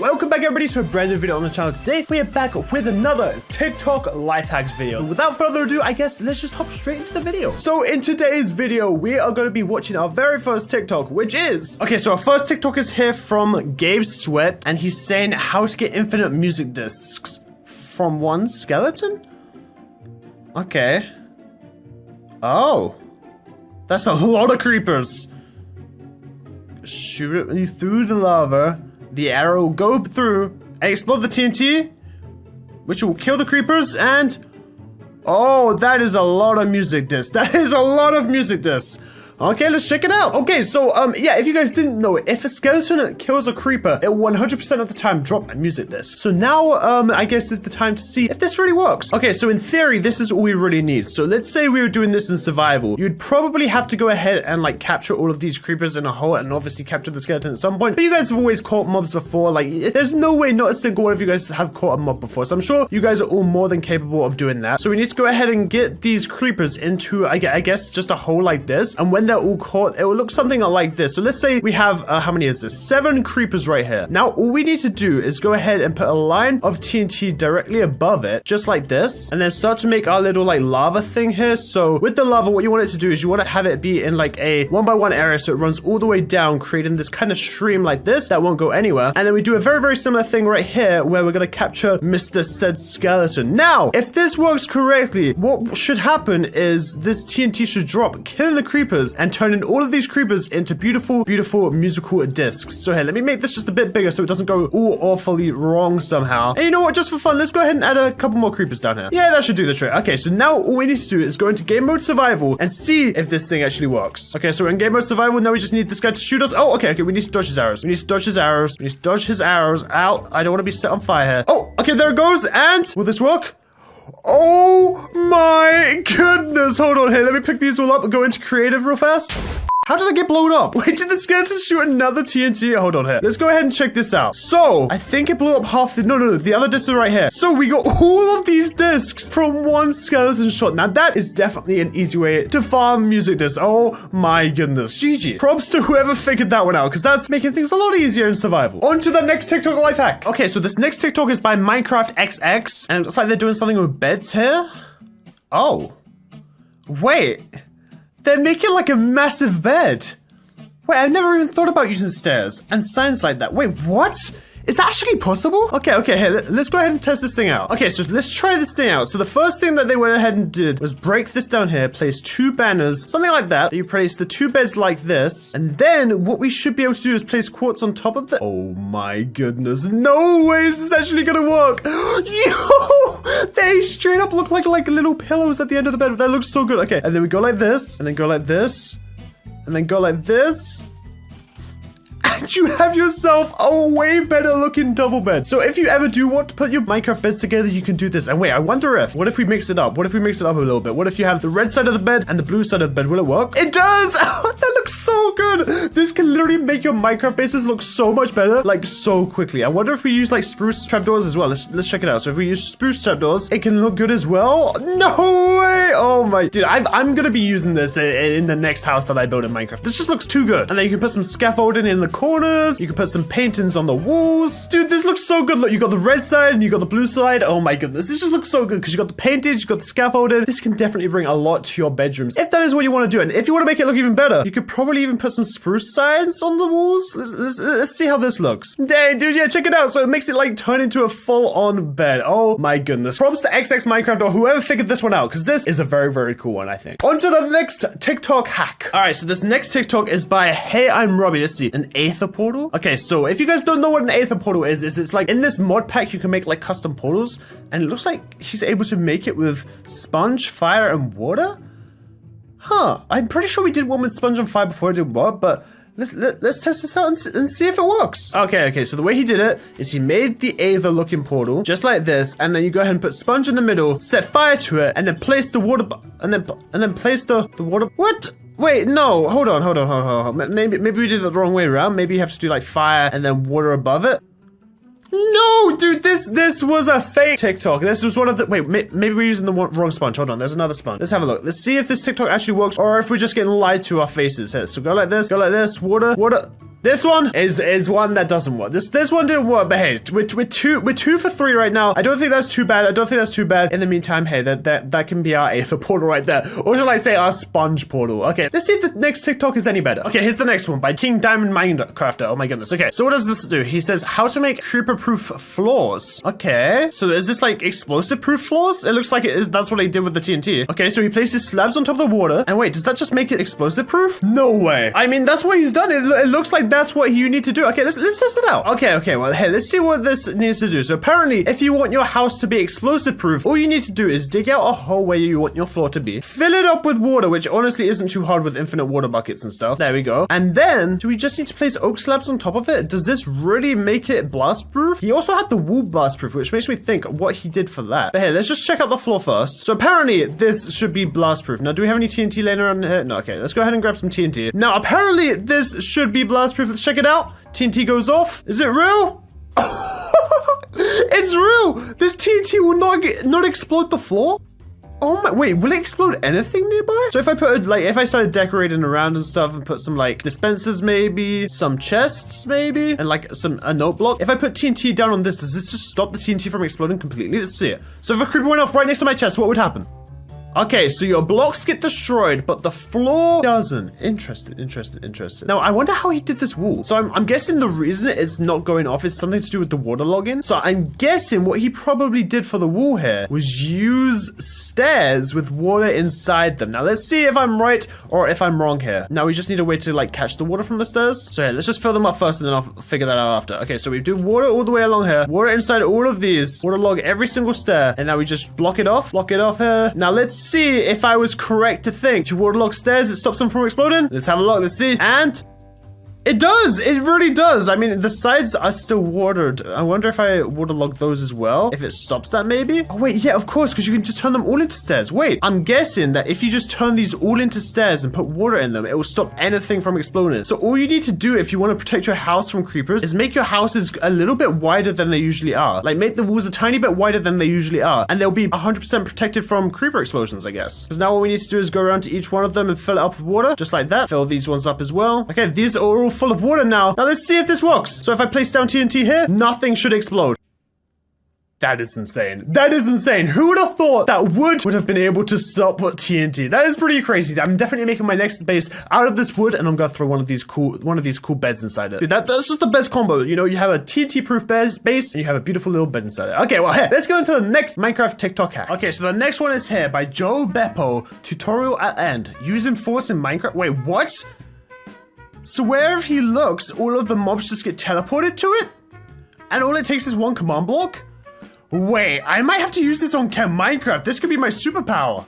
welcome back everybody to a brand new video on the channel. Today we are back with another TikTok life hacks video. Without further ado, I guess let's just hop straight into the video. So in today's video, we are going to be watching our very first TikTok, which is... Okay, so our first TikTok is here from Gabe Sweat, and he's saying how to get infinite music discs from one skeleton? Okay. Oh. That's a lot of creepers. Shoot it through the lava. The arrow will go through and explode the TNT, which will kill the creepers. And oh, that is a lot of music discs. That is a lot of music discs. Okay, let's check it out. Okay, so yeah, if you guys didn't know, if a skeleton kills a creeper, it will 100% of the time drop a music disc. So now I guess is the time to see if this really works. Okay, so in theory, this is all we really need. So let's say we were doing this in survival. You'd probably have to go ahead and like capture all of these creepers in a hole and obviously capture the skeleton at some point. But you guys have always caught mobs before. Like there's no way not a single one of you guys have caught a mob before. So I'm sure you guys are all more than capable of doing that. So we need to go ahead and get these creepers into, I guess, just a hole like this. And when they're all caught, it will look something like this. So let's say we have, how many is this? 7 creepers right here. Now, all we need to do is go ahead and put a line of TNT directly above it, just like this, and then start to make our little like lava thing here. So with the lava, what you want it to do is you want to have it be in like a 1x1 area, so it runs all the way down, creating this kind of stream like this that won't go anywhere. And then we do a very, very similar thing right here where we're going to capture Mr. Said Skeleton. Now, if this works correctly, what should happen is this TNT should drop, killing the creepers and turning all of these creepers into beautiful, beautiful musical discs. So here, let me make this just a bit bigger so it doesn't go all awfully wrong somehow. And you know what, just for fun, let's go ahead and add a couple more creepers down here. Yeah, that should do the trick. Okay, so now all we need to do is go into game mode survival and see if this thing actually works. Okay, so we're in game mode survival. Now we just need this guy to shoot us. Oh, okay, we need to dodge his arrows. We need to dodge his arrows. We need to dodge his arrows out. I don't want to be set on fire here. Oh, okay, there it goes. And will this work? Oh my goodness. Hold on here. Let me pick these all up and go into creative real fast. How did I get blown up? Wait, did the skeleton shoot another TNT? Hold on here. Let's go ahead and check this out. So, I think it blew up half the... No, the other discs are right here. So, we got all of these discs from one skeleton shot. Now, that is definitely an easy way to farm music discs. Oh my goodness. GG. Props to whoever figured that one out, because that's making things a lot easier in survival. On to the next TikTok life hack. Okay, so this next TikTok is by Minecraft XX, and it looks like they're doing something with beds here. Oh. Wait. They're making like a massive bed. Wait, I've never even thought about using stairs and signs like that. Wait, what? Is that actually possible? Okay, here, let's go ahead and test this thing out. Okay, so let's try this thing out. So the first thing that they went ahead and did was break this down here, place 2 banners, something like that. You place the 2 beds like this, and then what we should be able to do is place quartz on top of the... Oh my goodness, no way is this actually gonna work. Yo, they straight up look like little pillows at the end of the bed. That looks so good. Okay, and then we go like this, and then go like this, and then go like this. And you have yourself a way better looking double bed. So if you ever do want to put your Minecraft beds together, you can do this. And wait, I wonder if, what if we mix it up? What if we mix it up a little bit? What if you have the red side of the bed and the blue side of the bed? Will it work? It does! That looks so good! This can literally make your Minecraft bases look so much better, like so quickly. I wonder if we use like spruce trapdoors as well. Let's check it out. So if we use spruce trapdoors, it can look good as well. No way! Oh my, dude, I'm gonna be using this in the next house that I build in Minecraft. This just looks too good. And then you can put some scaffolding in the corners. You can put some paintings on the walls. Dude, this looks so good. Look, you got the red side and you got the blue side. Oh my goodness. This just looks so good because you got the paintings, you got the scaffolding. This can definitely bring a lot to your bedrooms if that is what you want to do. And if you want to make it look even better, you could probably even put some spruce signs on the walls. Let's see how this looks. Dang, dude, yeah, check it out. So it makes it like turn into a full-on bed. Oh my goodness. Props to XX Minecraft or whoever figured this one out, because this is a very, very cool one, I think. On to the next TikTok hack. All right, so this next TikTok is by Hey I'm Robbie. Let's see, an Aether portal. Okay, so if you guys don't know what an Aether portal is it's like in this mod pack you can make like custom portals, and it looks like he's able to make it with sponge, fire, and water. Huh? I'm pretty sure we did one with sponge and fire before I did what, but let's test this out and see if it works. Okay, so the way he did it is he made the Aether looking portal just like this, and then you go ahead and put sponge in the middle, set fire to it, and then place the water, and then place the water. What? Wait, no, hold on. Maybe we did it the wrong way around. Maybe you have to do like fire and then water above it. No, dude, this was a fake TikTok. This was one of the... Wait, maybe we're using the wrong sponge. Hold on, there's another sponge. Let's have a look. Let's see if this TikTok actually works or if we're just getting lied to our faces here. So go like this, water. This one is one that doesn't work. This one didn't work, but hey, we're 2 for 3 right now. I don't think that's too bad. In the meantime, hey, that can be our Aether portal right there. Or should I say our sponge portal? Okay, let's see if the next TikTok is any better. Okay, here's the next one by King Diamond Minecrafter. Oh my goodness. Okay, so what does this do? He says how to make creeper-proof floors. Okay, so is this like explosive-proof floors? It looks like that's what he did with the TNT. Okay, so he places slabs on top of the water. And wait, does that just make it explosive-proof? No way. I mean, that's what he's done. It looks like that's what you need to do. Okay, let's test it out. Okay, well, hey, let's see what this needs to do. So apparently, if you want your house to be explosive-proof, all you need to do is dig out a hole where you want your floor to be, fill it up with water, which honestly isn't too hard with infinite water buckets and stuff. There we go. And then, do we just need to place oak slabs on top of it? Does this really make it blast-proof? He also had the wool blast-proof, which makes me think what he did for that. But hey, let's just check out the floor first. So apparently, this should be blast-proof. Now, do we have any TNT laying around here? No, okay, let's go ahead and grab some TNT. Now, apparently, this should be blast-proof. Let's check it out. TNT goes off. Is it real? It's real! This TNT will not explode the floor? Oh my, wait, will it explode anything nearby? So if I put, if I started decorating around and stuff and put some, dispensers maybe, some chests maybe, and, a note block. If I put TNT down on this, does this just stop the TNT from exploding completely? Let's see it. So if a creeper went off right next to my chest, what would happen? Okay, so your blocks get destroyed, but the floor doesn't. Interesting. Now, I wonder how he did this wool. So I'm guessing the reason it's not going off is something to do with the water login. So I'm guessing what he probably did for the wool here was use stairs with water inside them. Now, let's see if I'm right or if I'm wrong here. Now, we just need a way to, catch the water from the stairs. So, yeah, let's just fill them up first and then I'll figure that out after. Okay, so we do water all the way along here. Water inside all of these. Water log every single stair. And now we just block it off here. Now, let's see if I was correct to think to waterlog stairs, it stops them from exploding. Let's have a look. Let's see. And it does. It really does. I mean, the sides are still watered. I wonder if I waterlog those as well. If it stops that, maybe. Oh, wait. Yeah, of course, because you can just turn them all into stairs. Wait, I'm guessing that if you just turn these all into stairs and put water in them, it will stop anything from exploding. So all you need to do if you want to protect your house from creepers is make your houses a little bit wider than they usually are. Make the walls a tiny bit wider than they usually are. And they'll be 100% protected from creeper explosions, I guess. Because now what we need to do is go around to each one of them and fill it up with water, just like that. Fill these ones up as well. Okay, these are all full of water now. Now let's see if this works. So if I place down TNT here, nothing should explode. That is insane. That is insane. Who would have thought that wood would have been able to stop TNT? That is pretty crazy. I'm definitely making my next base out of this wood, and I'm gonna throw one of these cool beds inside it. Dude, that's just the best combo. You know, you have a TNT-proof base, and you have a beautiful little bed inside it. Okay, well, hey, let's go into the next Minecraft TikTok hack. Okay, so the next one is here by Joe Beppo. Tutorial at end. Using force in Minecraft. Wait, what? So wherever he looks, all of the mobs just get teleported to it? And all it takes is one command block? Wait, I might have to use this on Camp Minecraft. This could be my superpower.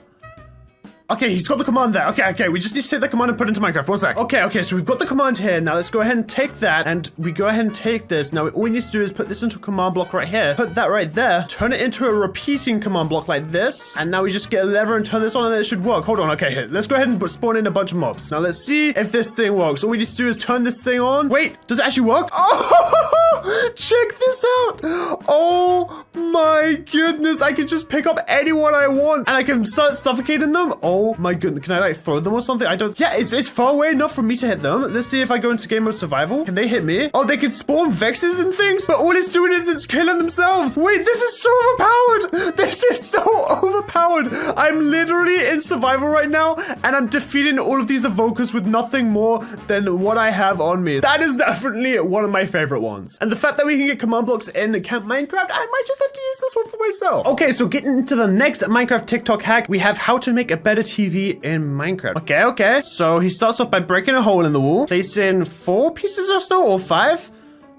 Okay, he's got the command there. Okay, we just need to take the command and put it into Minecraft. 1 sec. Okay, so we've got the command here. Now let's go ahead and take that, and we go ahead and take this. Now all we need to do is put this into a command block right here. Put that right there. Turn it into a repeating command block like this. And now we just get a lever and turn this on, and it should work. Hold on, okay, here. Let's go ahead and spawn in a bunch of mobs. Now let's see if this thing works. All we need to do is turn this thing on. Wait, does it actually work? Oh, check this out. Oh my goodness. I can just pick up anyone I want, and I can start suffocating them. Oh my goodness, can I throw them or something? Yeah, it's far away enough for me to hit them. Let's see if I go into game mode survival. Can they hit me? Oh, they can spawn vexes and things, but all it's doing is it's killing themselves. Wait, this is so overpowered. This is so overpowered. I'm literally in survival right now, and I'm defeating all of these evokers with nothing more than what I have on me. That is definitely one of my favorite ones. And the fact that we can get command blocks in Camp Minecraft, I might just have to use this one for myself. Okay, so getting into the next Minecraft TikTok hack, we have how to make a better TV in Minecraft. Okay. So he starts off by breaking a hole in the wall, placing 4 pieces or so, or 5,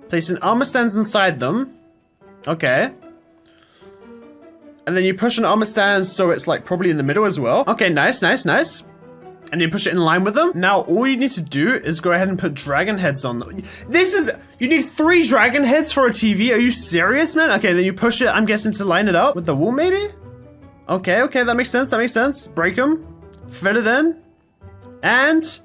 placing armor stands inside them. Okay. And then you push an armor stand so it's probably in the middle as well. Okay, nice. And you push it in line with them. Now, all you need to do is go ahead and put dragon heads on them. You need 3 dragon heads for a TV? Are you serious, man? Okay, then you push it, I'm guessing, to line it up with the wall, maybe? Okay, that makes sense. Break them, fill it in, and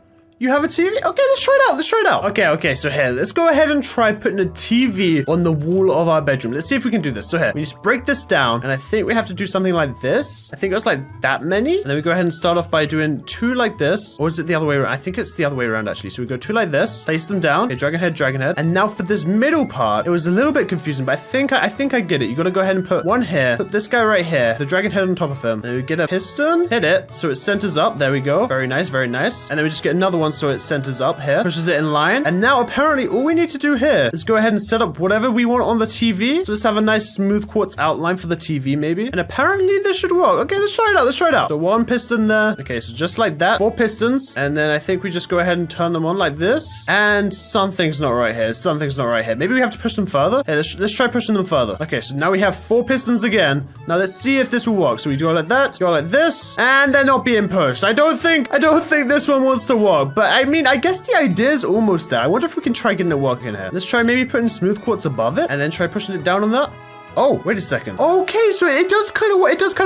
You have a TV? Okay, let's try it out. Let's try it out. Okay, so here, let's go ahead and try putting a TV on the wall of our bedroom. Let's see if we can do this. So here, we just break this down, and I think we have to do something like this. I think it was like that many. And then we go ahead and start off by doing 2 like this. Or is it the other way around? I think it's the other way around, actually. So we go 2 like this, place them down. Okay, dragon head. And now for this middle part, it was a little bit confusing, but I think I get it. You gotta go ahead and put one here, put this guy right here, the dragon head on top of him. Then we get a piston, hit it, so it centers up. There we go. Very nice, very nice. And then we just get another one so it centers up here, pushes it in line. And now apparently all we need to do here is go ahead and set up whatever we want on the TV. So let's have a nice smooth quartz outline for the TV maybe. And apparently this should work. Okay, let's try it out. So 1 piston there. Okay, so just like that, 4 pistons. And then I think we just go ahead and turn them on like this. And something's not right here. Maybe we have to push them further. Hey, let's try pushing them further. Okay, so now we have 4 pistons again. Now let's see if this will work. So we go like that, go like this, and they're not being pushed. I don't think this one wants to work, but I mean, I guess the idea is almost there. I wonder if we can try getting it working here. Let's try maybe putting smooth quartz above it, and then try pushing it down on that. Oh, wait a second. Okay, so it does kind of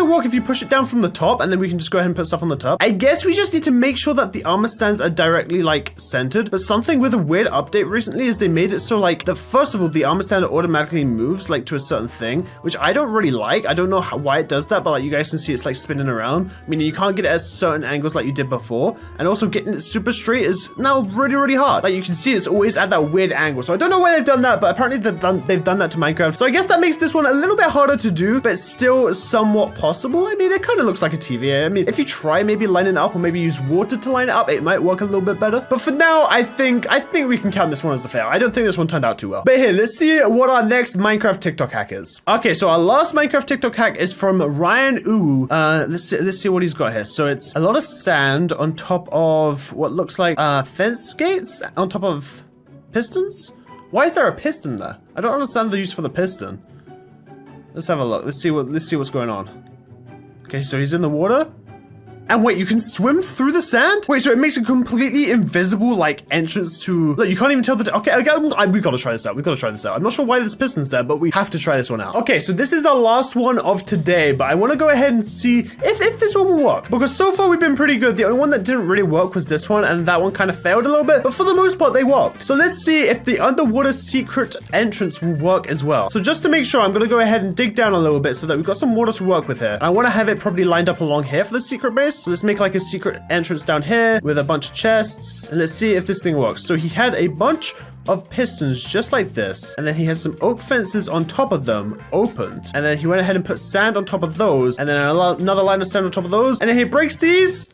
work if you push it down from the top, and then we can just go ahead and put stuff on the top. I guess we just need to make sure that the armor stands are directly like centered. But something with a weird update recently is they made it so like first of all, the armor stand automatically moves like to a certain thing, which I don't really like. I don't know why it does that, but like you guys can see it's like spinning around, meaning you can't get it at certain angles like you did before. And also getting it super straight is now really hard. Like you can see it's always at that weird angle. So I don't know why they've done that, but apparently they've done that to Minecraft. So I guess that makes this one a little bit harder to do, but still somewhat possible. I mean, it kind of looks like a TV. I mean, if you try maybe lining it up or maybe use water to line it up, it might work a little bit better. But for now, I think we can count this one as a fail. I don't think this one turned out too well. But here, let's see what our next Minecraft TikTok hack is. Okay, so our last Minecraft TikTok hack is from Ryan Uwu. Let's see what he's got here. So it's a lot of sand on top of what looks like fence gates on top of pistons. Why is there a piston there? I don't understand the use for the piston. Let's have a look. Let's see what's going on. Okay, so he's in the water. And wait, you can swim through the sand? Wait, so it makes a completely invisible, like, entrance to... Look, you can't even tell the... Okay, we gotta try this out. I'm not sure why there's pistons there, but we have to try this one out. Okay, so this is our last one of today, but I want to go ahead and see if this one will work. Because so far we've been pretty good. The only one that didn't really work was this one, and that one kind of failed a little bit. But for the most part, they worked. So let's see if the underwater secret entrance will work as well. So just to make sure, I'm going to go ahead and dig down a little bit so that we've got some water to work with here. And I want to have it probably lined up along here for the secret base. So let's make like a secret entrance down here with a bunch of chests. And let's see if this thing works. So he had a bunch of pistons just like this, and then he had some oak fences on top of them opened, and then he went ahead and put sand on top of those, and then another line of sand on top of those, and then he breaks these.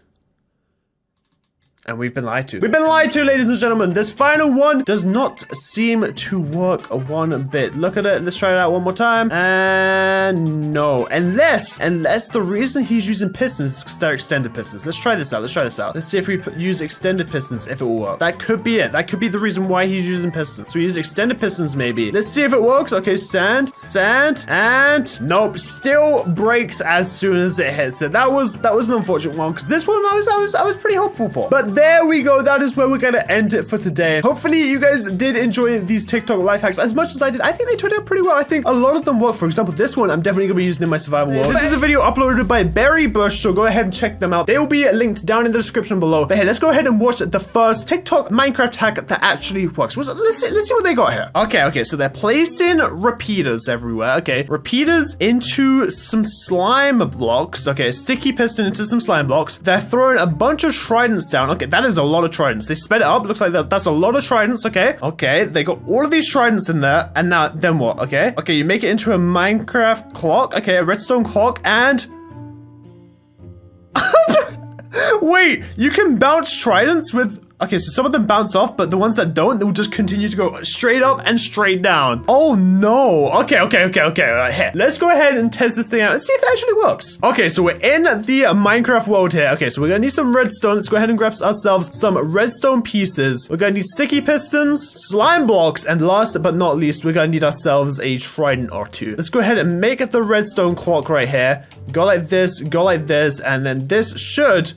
And we've been lied to. We've been lied to, ladies and gentlemen. This final one does not seem to work one bit. Look at it. Let's try it out one more time. And no. Unless the reason he's using pistons is because they're extended pistons. Let's try this out. Let's see if we use extended pistons, if it will work. That could be it. That could be the reason why he's using pistons. So we use extended pistons maybe. Let's see if it works. Okay, sand, and nope. Still breaks as soon as it hits it. That was an unfortunate one, because this one I was pretty hopeful for. But there we go. That is where we're gonna end it for today. Hopefully you guys did enjoy these TikTok life hacks as much as I did. I think they turned out pretty well. I think a lot of them work. For example, this one I'm definitely gonna be using in my survival world. This is a video uploaded by Berry Bush, so go ahead and check them out. They will be linked down in the description below. But hey, let's go ahead and watch the first TikTok Minecraft hack that actually works. Let's see what they got here. Okay, so they're placing repeaters everywhere. Okay, repeaters into some slime blocks. Okay, a sticky piston into some slime blocks. They're throwing a bunch of tridents down. Okay, that is a lot of tridents. They sped it up. It looks like that's a lot of tridents. Okay, they got all of these tridents in there, and now then what? Okay, you make it into a Minecraft clock. Okay, a redstone clock, and wait, you can bounce tridents with... Okay, so some of them bounce off, but the ones that don't, they will just continue to go straight up and straight down. Oh no. Okay. All right, here. Let's go ahead and test this thing out and see if it actually works. Okay, so we're in the Minecraft world here. Okay, so we're gonna need some redstone. Let's go ahead and grab ourselves some redstone pieces. We're gonna need sticky pistons, slime blocks, and last but not least, we're gonna need ourselves a trident or two. Let's go ahead and make the redstone clock right here. Go like this, and then this should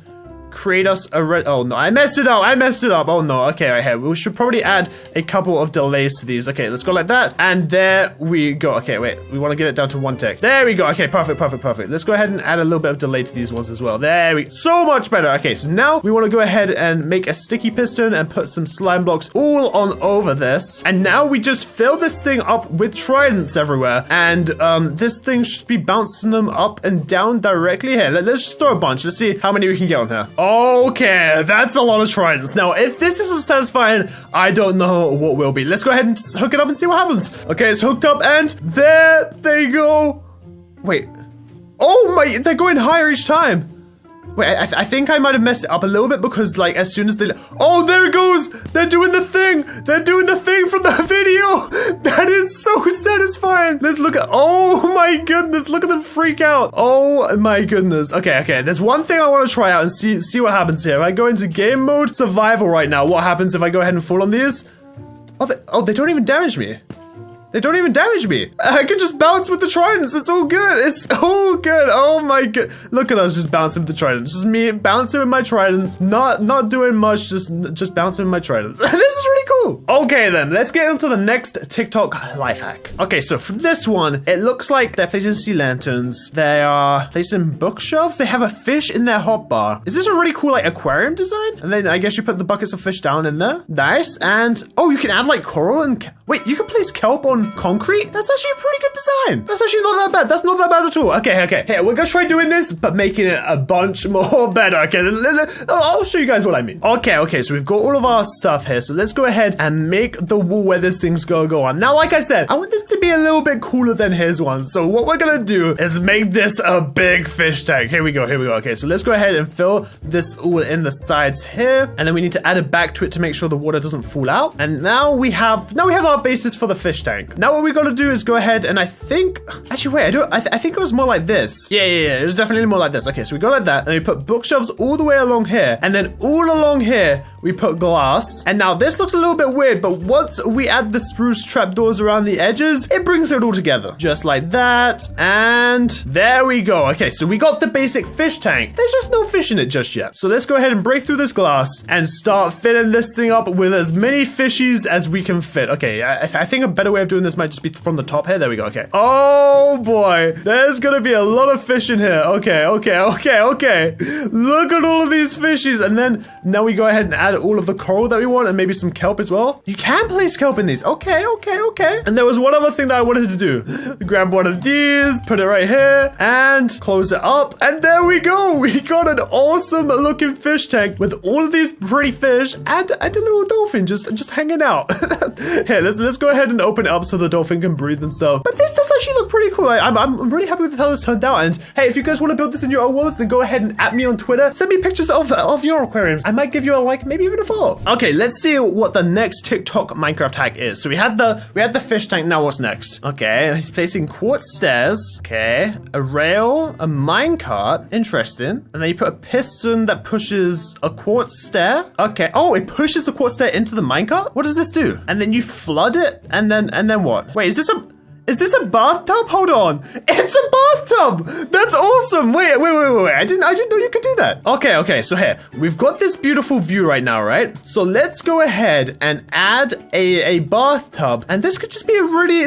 create us a red. Oh no, I messed it up. Oh no. Okay, right here. We should probably add a couple of delays to these. Okay, let's go like that. And there we go. Okay, wait. We want to get it down to 1 tick. There we go. Okay, perfect. Let's go ahead and add a little bit of delay to these ones as well. There we go. So much better. Okay, so now we want to go ahead and make a sticky piston and put some slime blocks all on over this. And now we just fill this thing up with tridents everywhere. And this thing should be bouncing them up and down directly here. Let's just throw a bunch. Let's see how many we can get on here. Okay, that's a lot of tridents. Now, if this isn't satisfying, I don't know what will be. Let's go ahead and hook it up and see what happens. Okay, it's hooked up and there they go. Wait. Oh my, they're going higher each time. Wait, I think I might have messed it up a little bit because, like, as soon as they... Oh, there it goes! They're doing the thing! They're doing the thing from the video! That is so satisfying! Let's look at... Oh my goodness, look at them freak out! Oh my goodness. Okay, there's one thing I want to try out and see what happens here. If I go into game mode survival right now, what happens if I go ahead and fall on these? Oh, they don't even damage me. They don't even damage me. I can just bounce with the tridents. It's all good. It's all good. Oh my god. Look at us just bouncing with the tridents. Just me bouncing with my tridents. Not doing much. Just bouncing with my tridents. This is really cool. Okay then, let's get into the next TikTok life hack. Okay, so for this one, it looks like they're placing sea lanterns. They are placing bookshelves. They have a fish in their hotbar. Is this a really cool like aquarium design? And then I guess you put the buckets of fish down in there. Nice. And oh, you can add like coral and wait, you can place kelp on concrete? That's actually a pretty good design. That's actually not that bad. That's not that bad at all. Okay. Here, we're gonna try doing this, but making it a bunch more better. Okay, I'll show you guys what I mean. Okay, so we've got all of our stuff here. So let's go ahead and make the wall where this thing's gonna go on. Now, like I said, I want this to be a little bit cooler than his one. So what we're gonna do is make this a big fish tank. Here we go. Okay, so let's go ahead and fill this all in the sides here. And then we need to add it back to it to make sure the water doesn't fall out. And now we have our basis for the fish tank. Now what we gotta do is go ahead and I think, actually wait, I think it was more like this. Yeah, it was definitely more like this. Okay, so we go like that and we put bookshelves all the way along here. And then all along here, we put glass. And now this looks a little bit weird, but once we add the spruce trapdoors around the edges, it brings it all together. Just like that. And there we go. Okay, so we got the basic fish tank. There's just no fish in it just yet. So let's go ahead and break through this glass and start filling this thing up with as many fishies as we can fit. Okay, I think a better way of doing this might just be from the top here. There we go. Okay. Oh boy. There's gonna be a lot of fish in here. Okay. Look at all of these fishies. And then now we go ahead and add all of the coral that we want and maybe some kelp as well. You can place kelp in these. Okay. And there was one other thing that I wanted to do. Grab one of these, put it right here and close it up. And there we go. We got an awesome looking fish tank with all of these pretty fish and a little dolphin just hanging out. Here, let's go ahead and open it up so the dolphin can breathe and stuff. But this does actually look pretty cool. I'm really happy with how this turned out. And hey, if you guys want to build this in your own worlds, then go ahead and at me on Twitter. Send me pictures of your aquariums. I might give you a like, maybe even a follow. Okay, let's see what the next TikTok Minecraft hack is. So we had the fish tank. Now what's next? Okay, he's placing quartz stairs. Okay, a rail, a minecart. Interesting. And then you put a piston that pushes a quartz stair. Okay. Oh, it pushes the quartz stair into the minecart. What does this do? And then you flood it, and then what? Wait, is this a bathtub? Hold on. It's a bathtub. That's awesome. Wait. I didn't know you could do that. Okay. So here, we've got this beautiful view right now, right? So let's go ahead and add a bathtub. And this could just be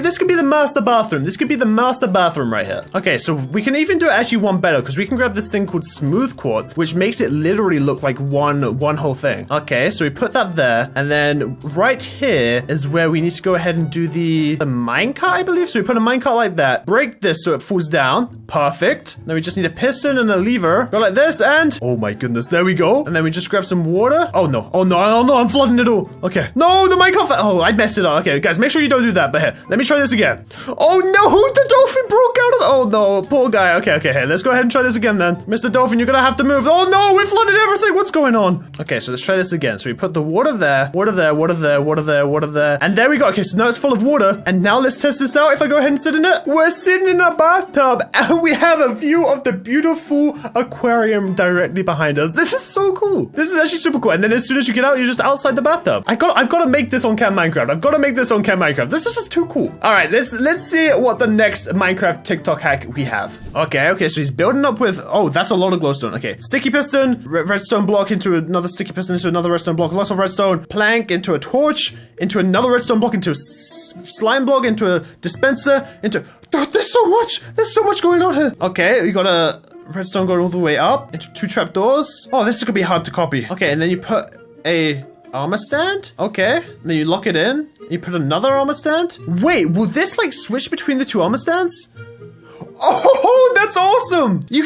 this could be the master bathroom. This could be the master bathroom right here. Okay, so we can even do it actually one better because we can grab this thing called smooth quartz, which makes it literally look like one whole thing. Okay, so we put that there. And then right here is where we need to go ahead and do the minecart, I believe. So we put a minecart like that, break this so it falls down. Perfect. Then we just need a piston and a lever. Go like this and... Oh my goodness, there we go. And then we just grab some water. Oh no, I'm flooding it all. Okay. No, the minecart... Oh, I messed it up. Okay, guys, make sure you don't do that. But here, let me try this again. Oh no, the dolphin broke out of the... Oh no, poor guy. Okay, here, let's go ahead and try this again then. Mr. Dolphin, you're gonna have to move. Oh no, we flooded everything. What's going on? Okay, so let's try this again. So we put the water there. And there we go. Okay, so now it's full of water. And now let's test this out. If if I go ahead and sit in it? We're sitting in a bathtub and we have a view of the beautiful aquarium directly behind us. This is so cool. This is actually super cool. And then as soon as you get out, you're just outside the bathtub. I've got to make this on Camp Minecraft. I've got to make this on Camp Minecraft. This is just too cool. All right, let's see what the next Minecraft TikTok hack we have. Okay, so he's building up with, oh, that's a lot of glowstone. Okay, sticky piston, redstone block into another sticky piston, into another redstone block, lots of redstone, plank into a torch, into another redstone block, into a slime block, into a dispenser, into, there's so much going on here. Okay, you got a redstone going all the way up into 2 trapdoors. Oh, this is gonna be hard to copy. Okay, and then you put a armor stand. Okay, and then you lock it in. You put another armor stand. Wait, will this like switch between the 2 armor stands? Oh, that's awesome! You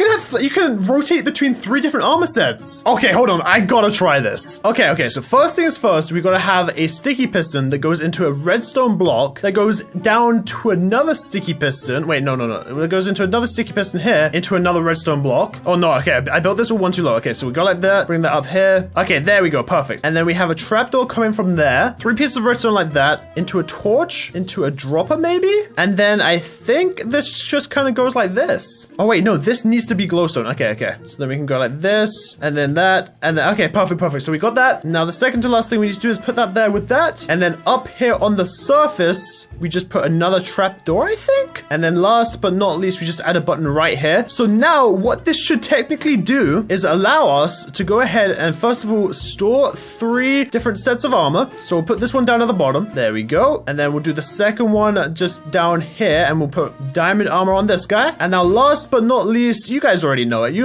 can rotate between 3 different armor sets. Okay, hold on, I gotta try this. Okay, so first things first, we gotta have a sticky piston that goes into a redstone block that goes down to another sticky piston. Wait, no. It goes into another sticky piston here, into another redstone block. Oh no, okay, I built this with 1 too low. Okay, so we go like that, bring that up here. Okay, there we go, perfect. And then we have a trapdoor coming from there, 3 pieces of redstone like that, into a torch, into a dropper maybe? And then I think this just kind of goes like this. Oh wait, no, this needs to be glowstone. Okay. So then we can go like this, and then that, and then, okay, perfect. So we got that. Now the second to last thing we need to do is put that there with that. And then up here on the surface, we just put another trapdoor, I think. And then last but not least, we just add a button right here. So now what this should technically do is allow us to go ahead and first of all, store 3 different sets of armor. So we'll put this one down at the bottom. There we go. And then we'll do the second one just down here, and we'll put diamond armor on this guy. And now last but not least, you guys already know it. We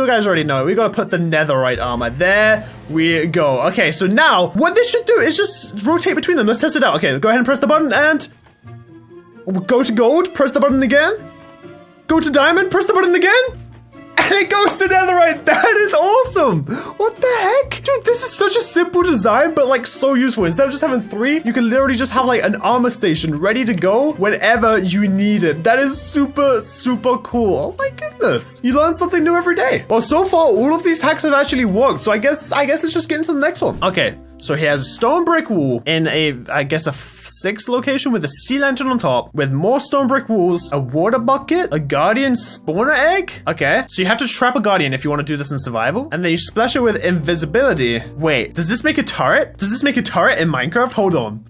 gotta put the netherite armor. There we go. Okay, so now what this should do is just rotate between them. Let's test it out. Okay, go ahead and press the button and go to gold, press the button again. Go to diamond, press the button again. And it goes to netherite. That is awesome. What the heck? Dude, this is such a simple design, but like so useful. Instead of just having 3, you can literally just have like an armor station ready to go whenever you need it. That is super cool. Oh my goodness. You learn something new every day. Well, so far, all of these hacks have actually worked. So I guess let's just get into the next one. Okay. So he has a stone brick wall in I guess a 6 location with a sea lantern on top, with more stone brick walls, a water bucket, a guardian spawner egg. Okay, so you have to trap a guardian if you want to do this in survival, and then you splash it with invisibility. Wait, does this make a turret? Does this make a turret in Minecraft? Hold on.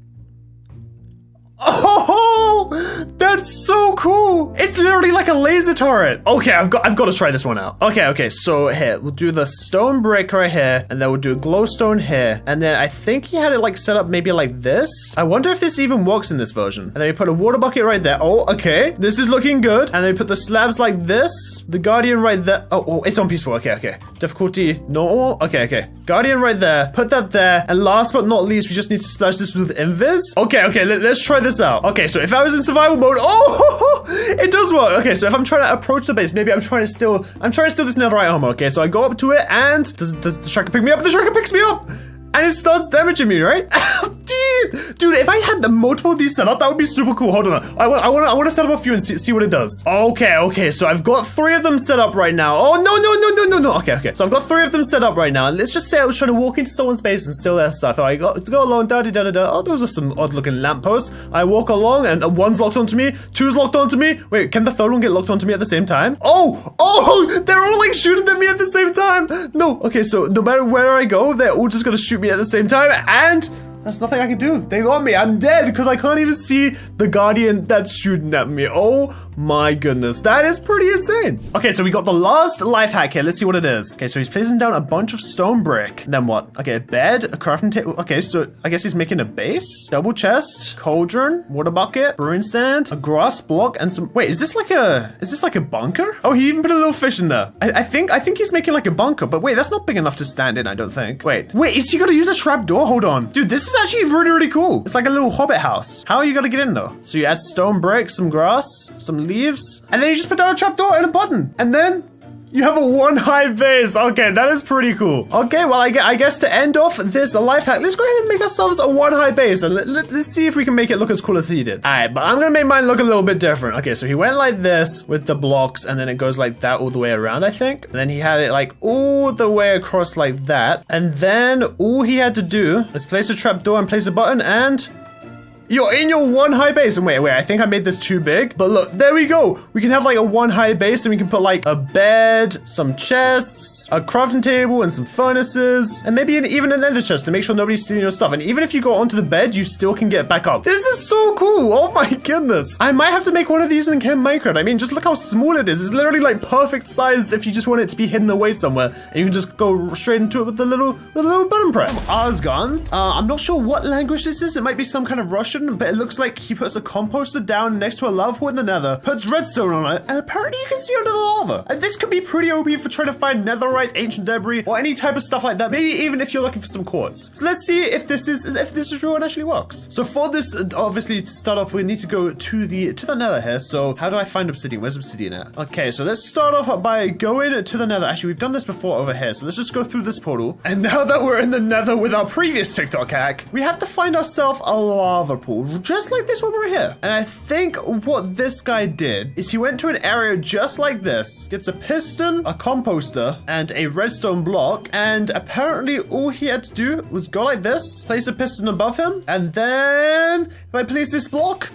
Oh, that's so cool. It's literally like a laser turret. Okay, I've got to try this one out. Okay, so here, we'll do the stone brick right here, and then we'll do a glowstone here. And then I think he had it like set up maybe like this. I wonder if this even works in this version. And then we put a water bucket right there. Oh, okay. This is looking good. And then we put the slabs like this. The guardian right there. Oh, it's on peaceful. Okay. Difficulty normal. Okay. Guardian right there. Put that there. And last but not least, we just need to splash this with invis. Okay, let's try this out. Okay, so if I was in survival mode, it does work. Okay, so if I'm trying to approach the base, maybe I'm trying to steal this netherite armor. Okay, so I go up to it, and does the tracker pick me up? The tracker picks me up, and it starts damaging me, right? Dude, if I had the multiple of these set up, that would be super cool. Hold on, I want to set up a few and see what it does. Okay, so I've got 3 of them set up right now. Oh no. Okay, so I've got 3 of them set up right now, and let's just say I was trying to walk into someone's base and steal their stuff. I got to go along, da. Oh, those are some odd looking lampposts. I walk along, and 1's locked onto me, 2's locked onto me. Wait, can the 3rd one get locked onto me at the same time? Oh, they're all like shooting at me at the same time. No, okay, so no matter where I go, they're all just gonna shoot me at the same time, and there's nothing I can do. They got me. I'm dead because I can't even see the guardian that's shooting at me. Oh my goodness. That is pretty insane. Okay, so we got the last life hack here. Let's see what it is. Okay, so he's placing down a bunch of stone brick. Then what? Okay, a bed, a crafting table. Okay, so I guess he's making a base. Double chest, cauldron, water bucket, brewing stand, a grass block, and some... Wait, is this like a bunker? Oh, he even put a little fish in there. I think he's making like a bunker, but wait, that's not big enough to stand in, I don't think. Wait, is he gonna use a trap door? Hold on. Dude, this is actually really cool. It's like a little hobbit house. How are you gonna get in though? So you add stone brick, some grass, some leaves, and then you just put down a trapdoor and a button, and then you have a 1-high base. Okay, that is pretty cool. Okay, well, I guess to end off this life hack, let's go ahead and make ourselves a 1-high base, and let's see if we can make it look as cool as he did. All right, but I'm gonna make mine look a little bit different. Okay, so he went like this with the blocks, and then it goes like that all the way around, I think. And then he had it like all the way across like that. And then all he had to do is place a trapdoor and place a button, and You're in your one high base. And wait, I think I made this too big. But look, there we go. We can have like a one high base and we can put like a bed, some chests, a crafting table, and some furnaces. And maybe even an ender chest to make sure nobody's stealing your stuff. And even if you go onto the bed, you still can get back up. This is so cool. Oh my goodness. I might have to make one of these in Minecraft. I mean, just look how small it is. It's literally like perfect size if you just want it to be hidden away somewhere. And you can just go straight into it with the little button press. Asgons. I'm not sure what language this is. It might be some kind of Russian, but it looks like he puts a composter down next to a lava pool in the nether, puts redstone on it, and apparently you can see under the lava. And this could be pretty OP for trying to find netherite, ancient debris, or any type of stuff like that. Maybe even if you're looking for some quartz. So let's see if this is real and actually works. So for this, obviously to start off, we need to go to the nether here. So how do I find obsidian? Where's obsidian at? Okay, so let's start off by going to the nether. Actually, we've done this before over here. So let's just go through this portal. And now that we're in the nether with our previous TikTok hack, we have to find ourselves a lava pool, just like this one right here. And I think what this guy did is he went to an area just like this, gets a piston, a composter, and a redstone block. And apparently all he had to do was go like this, place a piston above him, and then if I place this block,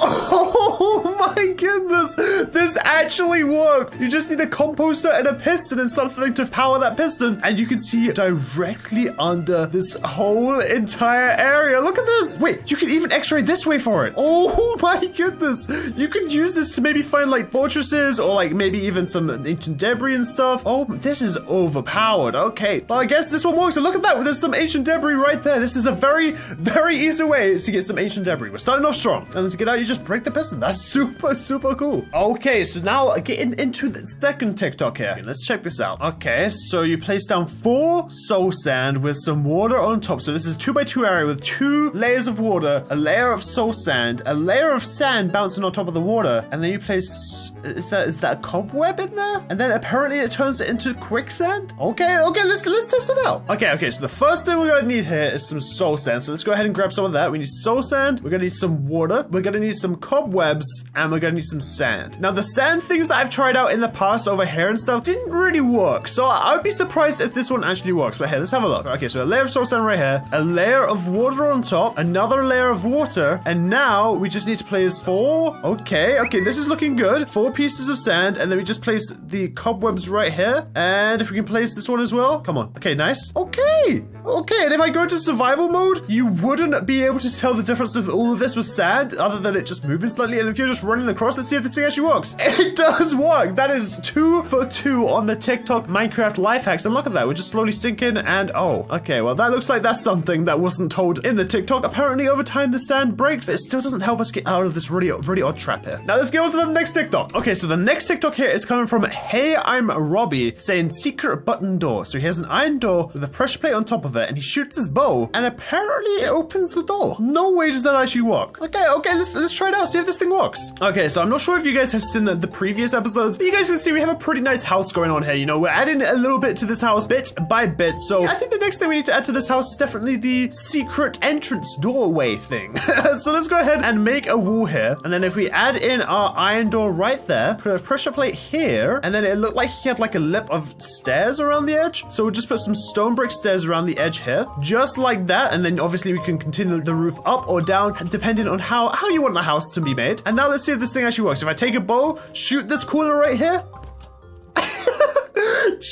oh my goodness, this actually worked. You just need a composter and a piston and something to power that piston, and you can see directly under this whole entire area. Look at this. Wait, you can even x-ray this way for it. Oh my goodness. You could use this to maybe find like fortresses or like maybe even some ancient debris and stuff. Oh, this is overpowered. Okay, well, I guess this one works. And look at that. There's some ancient debris right there. This is a very, very easy way to get some ancient debris. We're starting off strong. And let's get out. You just break the piston. That's super cool. Okay, so now getting into the second TikTok here. Okay, let's check this out. Okay, so you place down 4 soul sand with some water on top. So this is a 2x2 area with 2 layers of water, a layer of soul sand, a layer of sand bouncing on top of the water, and then you place, is that a cobweb in there? And then apparently it turns it into quicksand. Okay, let's test it out. Okay, so the first thing we're gonna need here is some soul sand. So let's go ahead and grab some of that. We need soul sand, we're gonna need some water, we're gonna need some cobwebs, and we're gonna need some sand. Now the sand things that I've tried out in the past over here and stuff didn't really work, so I would be surprised if this one actually works. But here, let's have a look. Okay, so a layer of soul sand right here, a layer of water on top, another layer of water, and now we just need to place 4. Okay, this is looking good. 4 pieces of sand, and then we just place the cobwebs right here, and if we can place this one as well. Come on. Okay, nice. Okay, and if I go into survival mode, you wouldn't be able to tell the difference if all of this was sand other than it just moving slightly. And if you're just running across, let's see if this thing actually works. It does work. That is 2 for 2 on the TikTok Minecraft life hacks. And look at that. We're just slowly sinking. And oh, okay. Well, that looks like that's something that wasn't told in the TikTok. Apparently, over time, the sand breaks. It still doesn't help us get out of this really odd trap here. Now, let's get on to the next TikTok. Okay, so the next TikTok here is coming from Hey, I'm Robbie, saying secret button door. So he has an iron door with a pressure plate on top of it, and he shoots his bow, and apparently it opens the door. No way does that actually work. Okay, let's try it out. See if this thing works. Okay, so I'm not sure if you guys have seen the previous episodes, but you guys can see we have a pretty nice house going on here. You know, we're adding a little bit to this house bit by bit. So I think the next thing we need to add to this house is definitely the secret entrance doorway thing. So let's go ahead and make a wall here. And then if we add in our iron door right there, put a pressure plate here, and then it looked like he had like a lip of stairs around the edge. So we'll just put some stone brick stairs around the edge here, just like that. And then obviously we can continue the roof up or down, depending on how you want the house to be made. And now let's see if this thing actually works. If I take a bow, shoot this corner right here.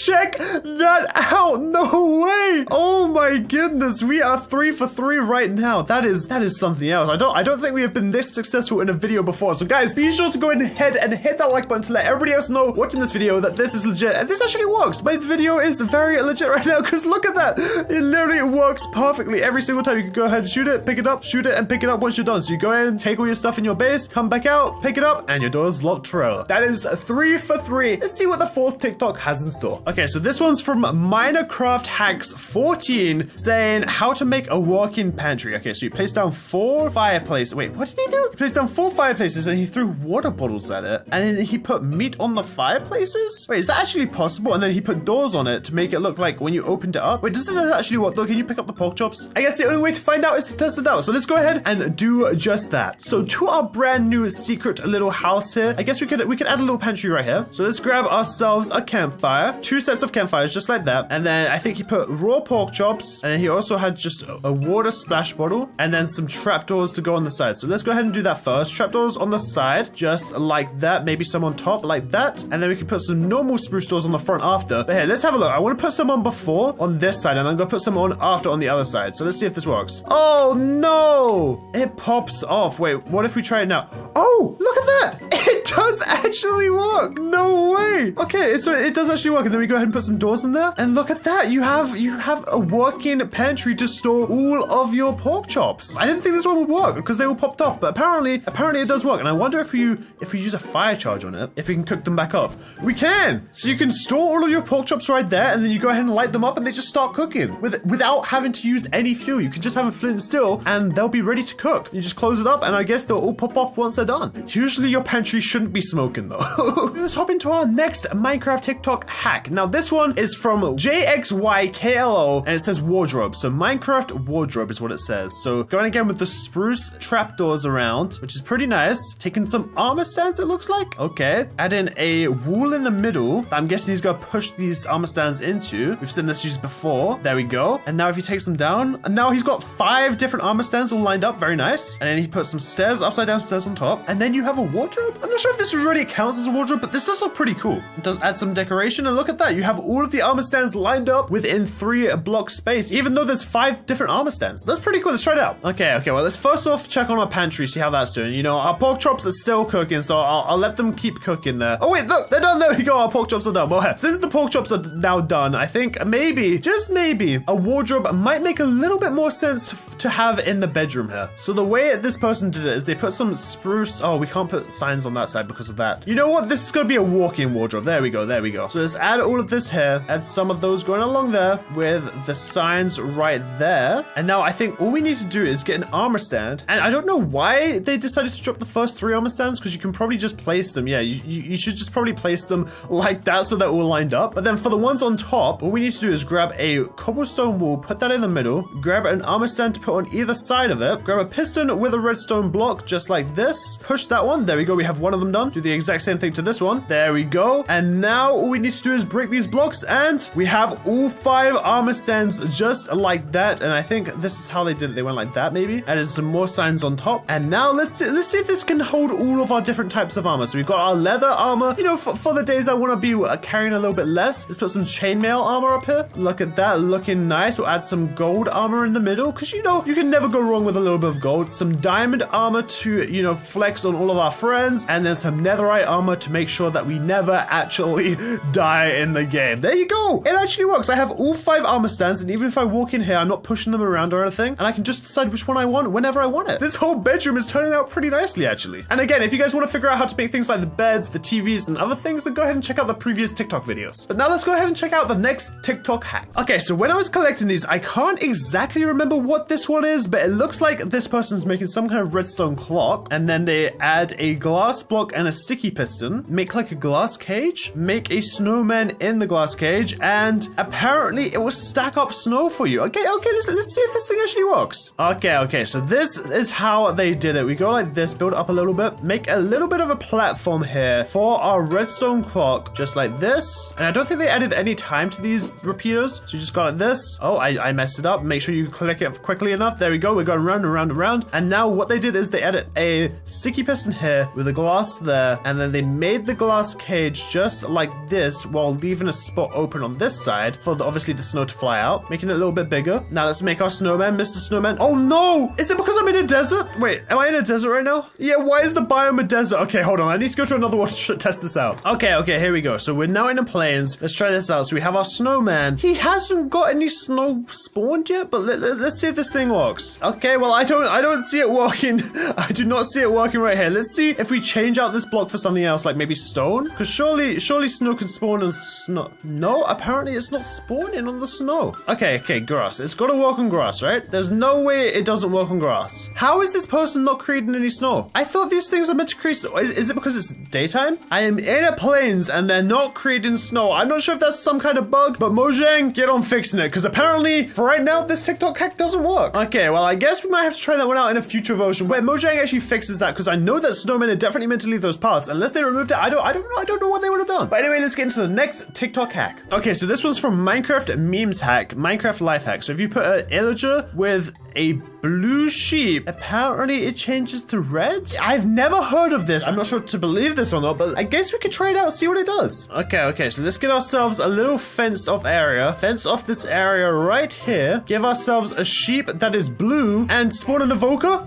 Check that out. No way. Oh my goodness. We are 3 for 3 right now. That is something else. I don't think we have been this successful in a video before. So guys, be sure to go ahead and hit that like button to let everybody else know watching this video that this is legit. And this actually works. My video is very legit right now because look at that. It literally works perfectly every single time. You can go ahead and shoot it, pick it up, shoot it, and pick it up once you're done. So you go in, take all your stuff in your base, come back out, pick it up, and your door is locked forever. That is 3 for 3. Let's see what the 4th TikTok has in store. Okay, so this one's from Minecraft Hacks 14 saying how to make a working pantry. Okay, so you place down 4 fireplaces. Wait, what did he do? He placed down 4 fireplaces and he threw water bottles at it. And then he put meat on the fireplaces? Wait, is that actually possible? And then he put doors on it to make it look like when you opened it up. Wait, does this actually work? Look, can you pick up the pork chops? I guess the only way to find out is to test it out. So let's go ahead and do just that. So to our brand new secret little house here, I guess we could add a little pantry right here. So let's grab ourselves a campfire, 2 sets of campfires just like that. And then I think he put raw pork chops. And then he also had just a water splash bottle. And then some trapdoors to go on the side. So let's go ahead and do that first. Trapdoors on the side, just like that. Maybe some on top like that. And then we can put some normal spruce doors on the front after. But here, let's have a look. I want to put some on before on this side. And I'm going to put some on after on the other side. So let's see if this works. Oh, no. It pops off. Wait, what if we try it now? Oh, look at that. It does actually work. No way. Okay, so it does actually work. And then we go ahead and put some doors in there. And look at that. You have a working pantry to store all of your pork chops. I didn't think this one would work because they all popped off, but apparently it does work. And I wonder if we use a fire charge on it, if we can cook them back up. We can. So you can store all of your pork chops right there, and then you go ahead and light them up, and they just start cooking without having to use any fuel. You can just have a flint and steel, and they'll be ready to cook. You just close it up, and I guess they'll all pop off once they're done. Usually your pantry shouldn't be smoking though. Let's hop into our next Minecraft TikTok hack. Now this one is from JXYKLO, and it says wardrobe. So Minecraft wardrobe is what it says. So going again with the spruce trapdoors around, which is pretty nice. Taking some armor stands, it looks like. Okay. Add in a wall in the middle. I'm guessing he's gonna push these armor stands into. We've seen this used before. There we go. And now if he takes them down, and now he's got 5 different armor stands all lined up. Very nice. And then he puts some stairs, upside down stairs on top. And then you have a wardrobe. I'm not sure if this really counts as a wardrobe, but this does look pretty cool. It does add some decoration. And look at that. You have all of the armor stands lined up within 3 block space, even though there's 5 different armor stands. That's pretty cool. Let's try it out. Okay. Well, let's first off check on our pantry, see how that's doing. You know, our pork chops are still cooking, so I'll let them keep cooking there. Oh wait, look, they're done. There we go. Our pork chops are done. Well, since the pork chops are now done, I think maybe, just maybe, a wardrobe might make a little bit more sense to have in the bedroom here. So the way this person did it is they put some spruce. Oh, we can't put signs on that side because of that. You know what? This is gonna be a walk-in wardrobe. There we go. So let's add all of this here. Add some of those going along there with the signs right there. And now I think all we need to do is get an armor stand. And I don't know why they decided to drop the first 3 armor stands, because you can probably just place them. Yeah, you should just probably place them like that so they're all lined up. But then for the ones on top, all we need to do is grab a cobblestone wall, put that in the middle, grab an armor stand to put on either side of it, grab a piston with a redstone block just like this, push that one. There we go. We have one of them done. Do the exact same thing to this one. There we go. And now all we need to do is break these blocks, and we have all 5 armor stands just like that. And I think this is how they did it. They went like that, maybe. Added some more signs on top. And now let's see if this can hold all of our different types of armor. So we've got our leather armor. You know, for the days I want to be carrying a little bit less, let's put some chainmail armor up here. Look at that, looking nice. We'll add some gold armor in the middle, because you know, you can never go wrong with a little bit of gold. Some diamond armor to, you know, flex on all of our friends. And then some netherite armor to make sure that we never actually die in the game. There you go. It actually works. I have all 5 armor stands, and even if I walk in here, I'm not pushing them around or anything, and I can just decide which one I want whenever I want it. This whole bedroom is turning out pretty nicely, actually. And again, if you guys want to figure out how to make things like the beds, the TVs, and other things, then go ahead and check out the previous TikTok videos. But now let's go ahead and check out the next TikTok hack. Okay, so when I was collecting these, I can't exactly remember what this one is, but it looks like this person's making some kind of redstone clock, and then they add a glass block and a sticky piston, make like a glass cage, make a snowman in the glass cage, and apparently it will stack up snow for you. Okay, let's see if this thing actually works. Okay, so this is how they did it. We go like this, build up a little bit, make a little bit of a platform here for our redstone clock, just like this. And I don't think they added any time to these repeaters, so you just go like this. Oh, I messed it up. Make sure you click it quickly enough. There we go. We're going round and round and round. And now what they did is they added a sticky piston here with a glass there, and then they made the glass cage just like this while leaving a spot open on this side for obviously the snow to fly out, making it a little bit bigger. Now let's make our snowman, Mr. Snowman. Oh no! Is it because I'm in a desert? Wait, am I in a desert right now? Yeah, why is the biome a desert? Okay, hold on. I need to go to another one to test this out. Okay, here we go. So we're now in the plains. Let's try this out. So we have our snowman. He hasn't got any snow spawned yet, but let's see if this thing works. Okay, well, I don't see it working. I do not see it working right here. Let's see if we change out this block for something else, like maybe stone. Because surely snow can spawn on snow. No, apparently it's not spawning on the snow. Okay, grass. It's got to work on grass, right? There's no way it doesn't work on grass. How is this person not creating any snow? I thought these things are meant to create snow. Is it because it's daytime? I am in a plains and they're not creating snow. I'm not sure if that's some kind of bug, but Mojang, get on fixing it, because apparently for right now this TikTok hack doesn't work. Okay, well, I guess we might have to try that one out in a future version where Mojang actually fixes that, because I know that snowmen are definitely meant to leave those parts. Unless they removed it, I don't know what they would have done. But anyway, let's get into the next TikTok hack. Okay, so this one's from Minecraft Memes Hack, Minecraft Life Hack. So if you put an illager with a blue sheep, apparently it changes to red? I've never heard of this. I'm not sure to believe this or not, but I guess we could try it out and see what it does. Okay, so let's get ourselves a little fenced off area. Fence off this area right here. Give ourselves a sheep that is blue and spawn an evoker.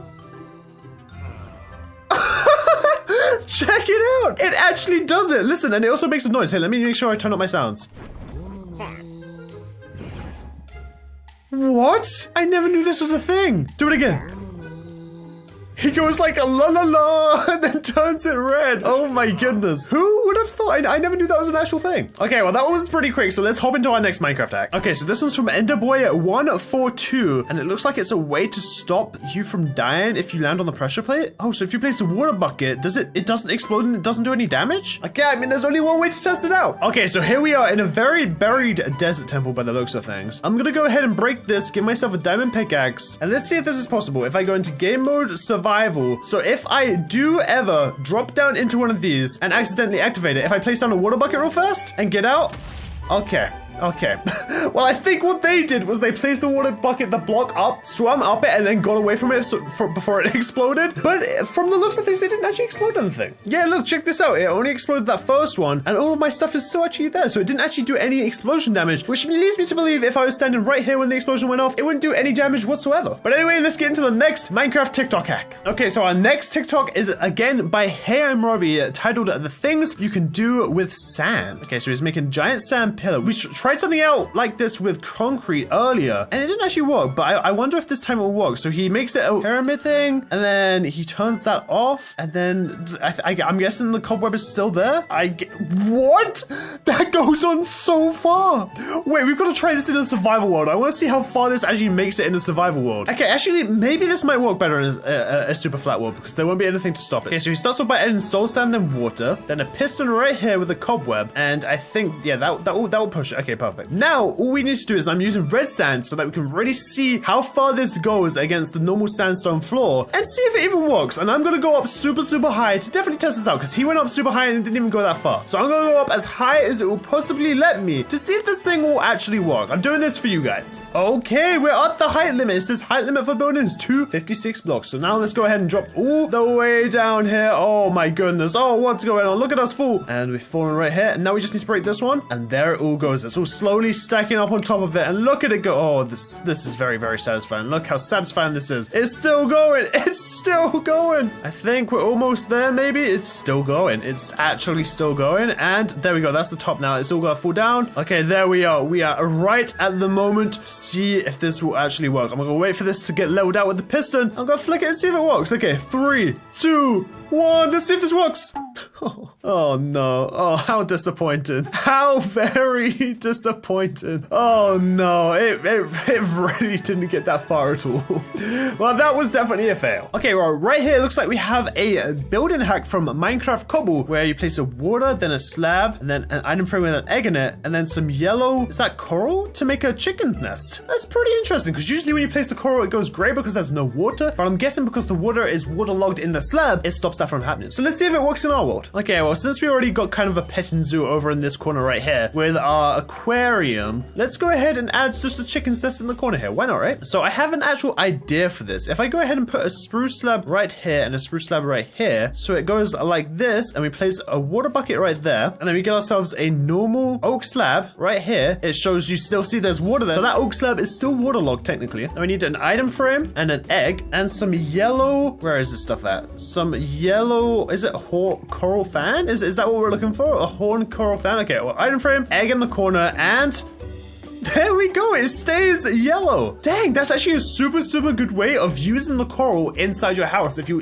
Check it out! It actually does it! Listen, and it also makes a noise. Hey, let me make sure I turn up my sounds. What? I never knew this was a thing. Do it again. He goes like a la la la and then turns it red. Oh my goodness. Who would have thought? I never knew that was an actual thing. Okay, well that was pretty quick. So let's hop into our next Minecraft hack. Okay, so this one's from Enderboy142 and it looks like it's a way to stop you from dying if you land on the pressure plate. Oh, so if you place a water bucket, it doesn't explode and it doesn't do any damage? Okay, I mean there's only one way to test it out. Okay, so here we are in a very buried desert temple by the looks of things. I'm gonna go ahead and break this, give myself a diamond pickaxe, and let's see if this is possible. If I go into game mode, survival. So if I do ever drop down into one of these and accidentally activate it, if I place down a water bucket real fast and get out, okay. Well, I think what they did was they placed the water bucket, the block up, swam up it, and then got away from it before it exploded. But from the looks of things, it didn't actually explode anything. Yeah, look, check this out. It only exploded that first one, and all of my stuff is still actually there. So it didn't actually do any explosion damage, which leads me to believe if I was standing right here when the explosion went off, it wouldn't do any damage whatsoever. But anyway, let's get into the next Minecraft TikTok hack. Okay, so our next TikTok is again by Hey I'm Robbie, titled The Things You Can Do With Sand. Okay, so he's making a giant sand pillar. We tried something out like this with concrete earlier and it didn't actually work, but I wonder if this time it will work. So he makes it a pyramid thing and then he turns that off and then I'm guessing the cobweb is still there. What? That goes on so far. Wait, we've got to try this in a survival world. I want to see how far this actually makes it in a survival world. Okay, actually maybe this might work better in a super flat world because there won't be anything to stop it. Okay, so he starts off by adding soul sand then water, then a piston right here with a cobweb, and I think, yeah, that will push it. Okay, perfect. Now, all we need to do is I'm using red sand so that we can really see how far this goes against the normal sandstone floor and see if it even works. And I'm going to go up super high to definitely test this out because he went up super high and it didn't even go that far. So I'm going to go up as high as it will possibly let me to see if this thing will actually work. I'm doing this for you guys. Okay, we're at the height limit. It says height limit for building is 256 blocks. So now let's go ahead and drop all the way down here. Oh my goodness. Oh, what's going on? Look at us fall. And we've fallen right here. And now we just need to break this one. And there it all goes. It's all slowly stacking up on top of it, and look at it go. Oh, this is very satisfying. Look how satisfying this is. It's still going. It's still going. I think we're almost there. Maybe it's still going. It's actually still going, and there we go. That's the top now. It's all got to fall down. Okay, there we are. We are right at the moment to see if this will actually work. I'm gonna wait for this to get leveled out with the piston. I'm gonna flick it and see if it works. Okay, 3, 2, 1. Let's see if this works. Oh no. Oh, how disappointing. How very disappointing. Oh no. It really didn't get that far at all. Well, that was definitely a fail. Okay, well, right here, it looks like we have a building hack from Minecraft Cobble where you place a water, then a slab, and then an item frame with an egg in it, and then some yellow, is that coral? To make a chicken's nest. That's pretty interesting because usually when you place the coral, it goes gray because there's no water, but I'm guessing because the water is waterlogged in the slab, it stops that from happening. So let's see if it works in our world. Okay, well, since we already got kind of a petting zoo over in this corner right here with our aquarium, let's go ahead and add just a chicken's nest in the corner here. Why not, right? So I have an actual idea for this. If I go ahead and put a spruce slab right here and a spruce slab right here, so it goes like this, and we place a water bucket right there, and then we get ourselves a normal oak slab right here. It shows you still see there's water there. So that oak slab is still waterlogged technically. Then we need an item frame and an egg and some yellow, where is this stuff at? Some yellow, is it coral fan? Is that what we're looking for? A horn coral fan? Okay, well, item frame, egg in the corner, and there we go. It stays yellow. Dang, that's actually a super good way of using the coral inside your house. If you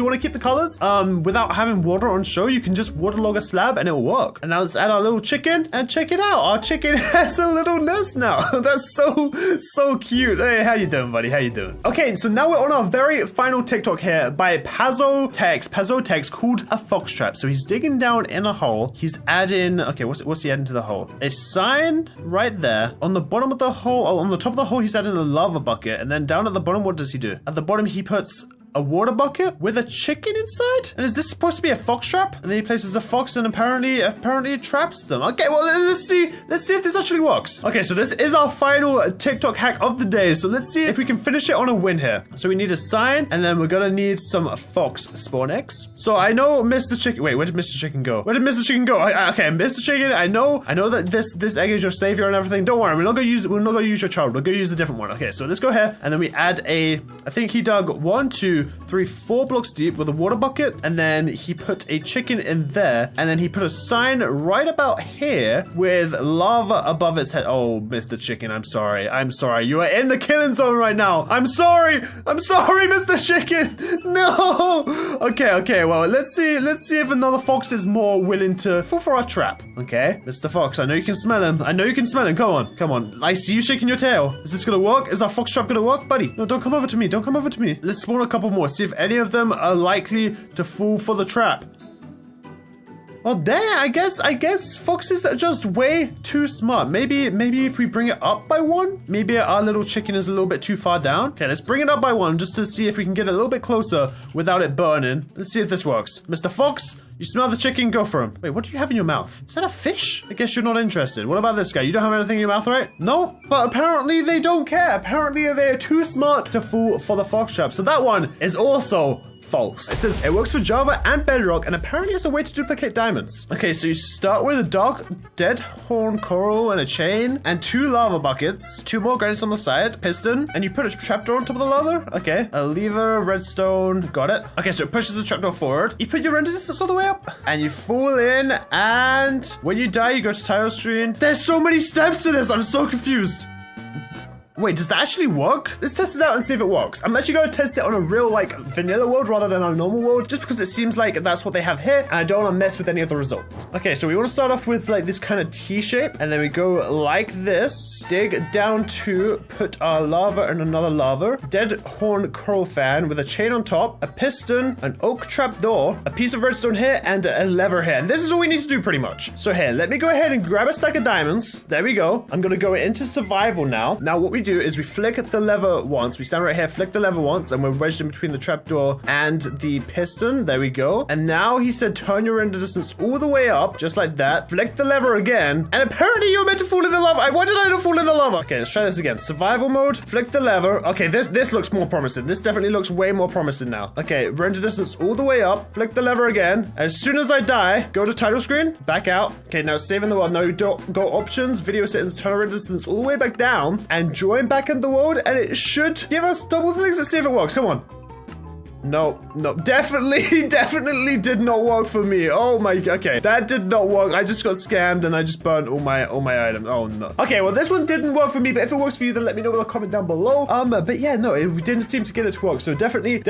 want to keep the colors without having water on show, you can just waterlog a slab and it'll work. And now let's add our little chicken and check it out. Our chicken has a little nest now. That's so cute. Hey, how you doing, buddy? How you doing? Okay, so now we're on our very final TikTok here by Pazotex called a fox trap. So he's digging down in a hole. He's adding, okay, what's he adding to the hole? A sign right there. On the bottom of the hole, on the top of the hole, he's adding a lava bucket. And then down at the bottom, what does he do? At the bottom, he puts a water bucket with a chicken inside? And is this supposed to be a fox trap? And then he places a fox and apparently it traps them. Okay, well, let's see if this actually works. Okay, so this is our final TikTok hack of the day. So let's see if we can finish it on a win here. So we need a sign, and then we're gonna need some fox spawn eggs. So I know Mr. Chicken. Wait, where did Mr. Chicken go? Where did Mr. Chicken go? Okay, Mr. Chicken. I know that this egg is your savior and everything. Don't worry, we're not gonna use your child. We're gonna use a different one. Okay, so let's go here, and then we add I think he dug 1, 2, 3, 4 blocks deep with a water bucket, and then he put a chicken in there, and then he put a sign right about here with lava above its head. Oh, Mr. Chicken, I'm sorry. You are in the killing zone right now. I'm sorry, Mr. Chicken. No. Okay. Well, let's see if another fox is more willing to fall for our trap. Okay, Mr. Fox, I know you can smell him. Come on. I see you shaking your tail. Is this gonna work? Is our fox trap gonna work, buddy? No, don't come over to me. Let's spawn a couple more. See if any of them are likely to fall for the trap. Well, there, I guess foxes are just way too smart. Maybe if we bring it up by 1, maybe our little chicken is a little bit too far down. Okay, let's bring it up by 1 just to see if we can get a little bit closer without it burning. Let's see if this works. Mr. Fox, you smell the chicken, go for him. Wait, what do you have in your mouth? Is that a fish? I guess you're not interested. What about this guy? You don't have anything in your mouth, right? No, but apparently they don't care. Apparently they're too smart to fall for the fox trap. So that one is also false. It says it works for Java and Bedrock, and apparently it's a way to duplicate diamonds. Okay, so you start with a dog, dead horn coral, and a chain, and 2 lava buckets, 2 more granites on the side, piston, and you put a trapdoor on top of the lava. Okay, a lever, redstone, got it. Okay, so it pushes the trapdoor forward. You put your render distance all the way up, and you fall in, and when you die, you go to title screen. There's so many steps to this. I'm so confused. Wait, does that actually work? Let's test it out and see if it works. I'm actually going to test it on a real, vanilla world rather than our normal world, just because it seems like that's what they have here, and I don't want to mess with any of the results. Okay, so we want to start off with, this kind of T shape, and then we go like this, dig down to put our lava and another lava, dead horn coral fan with a chain on top, a piston, an oak trap door, a piece of redstone here, and a lever here. And this is all we need to do pretty much. So here, let me go ahead and grab a stack of diamonds. There we go. I'm going to go into survival now. Now, what we do is we flick the lever once. We stand right here, flick the lever once, and we're wedged in between the trapdoor and the piston. There we go. And now he said turn your render distance all the way up, just like that. Flick the lever again, and apparently you're meant to fall in the lava. Why did I not fall in the lava? Okay, let's try this again. Survival mode, flick the lever. Okay, this looks more promising. This definitely looks way more promising now. Okay, render distance all the way up, flick the lever again. As soon as I die, go to title screen, back out. Okay, now saving the world. Now you don't go options, video settings, turn render distance all the way back down, and join back in the world, and it should give us double things. Let's see if it works. Come on. No, definitely did not work for me. Oh my, okay, that did not work. I just got scammed and I just burned all my items. Oh no. Okay, well this one didn't work for me, but if it works for you, then let me know with a comment down below. But yeah, no, it didn't seem to get it to work, so definitely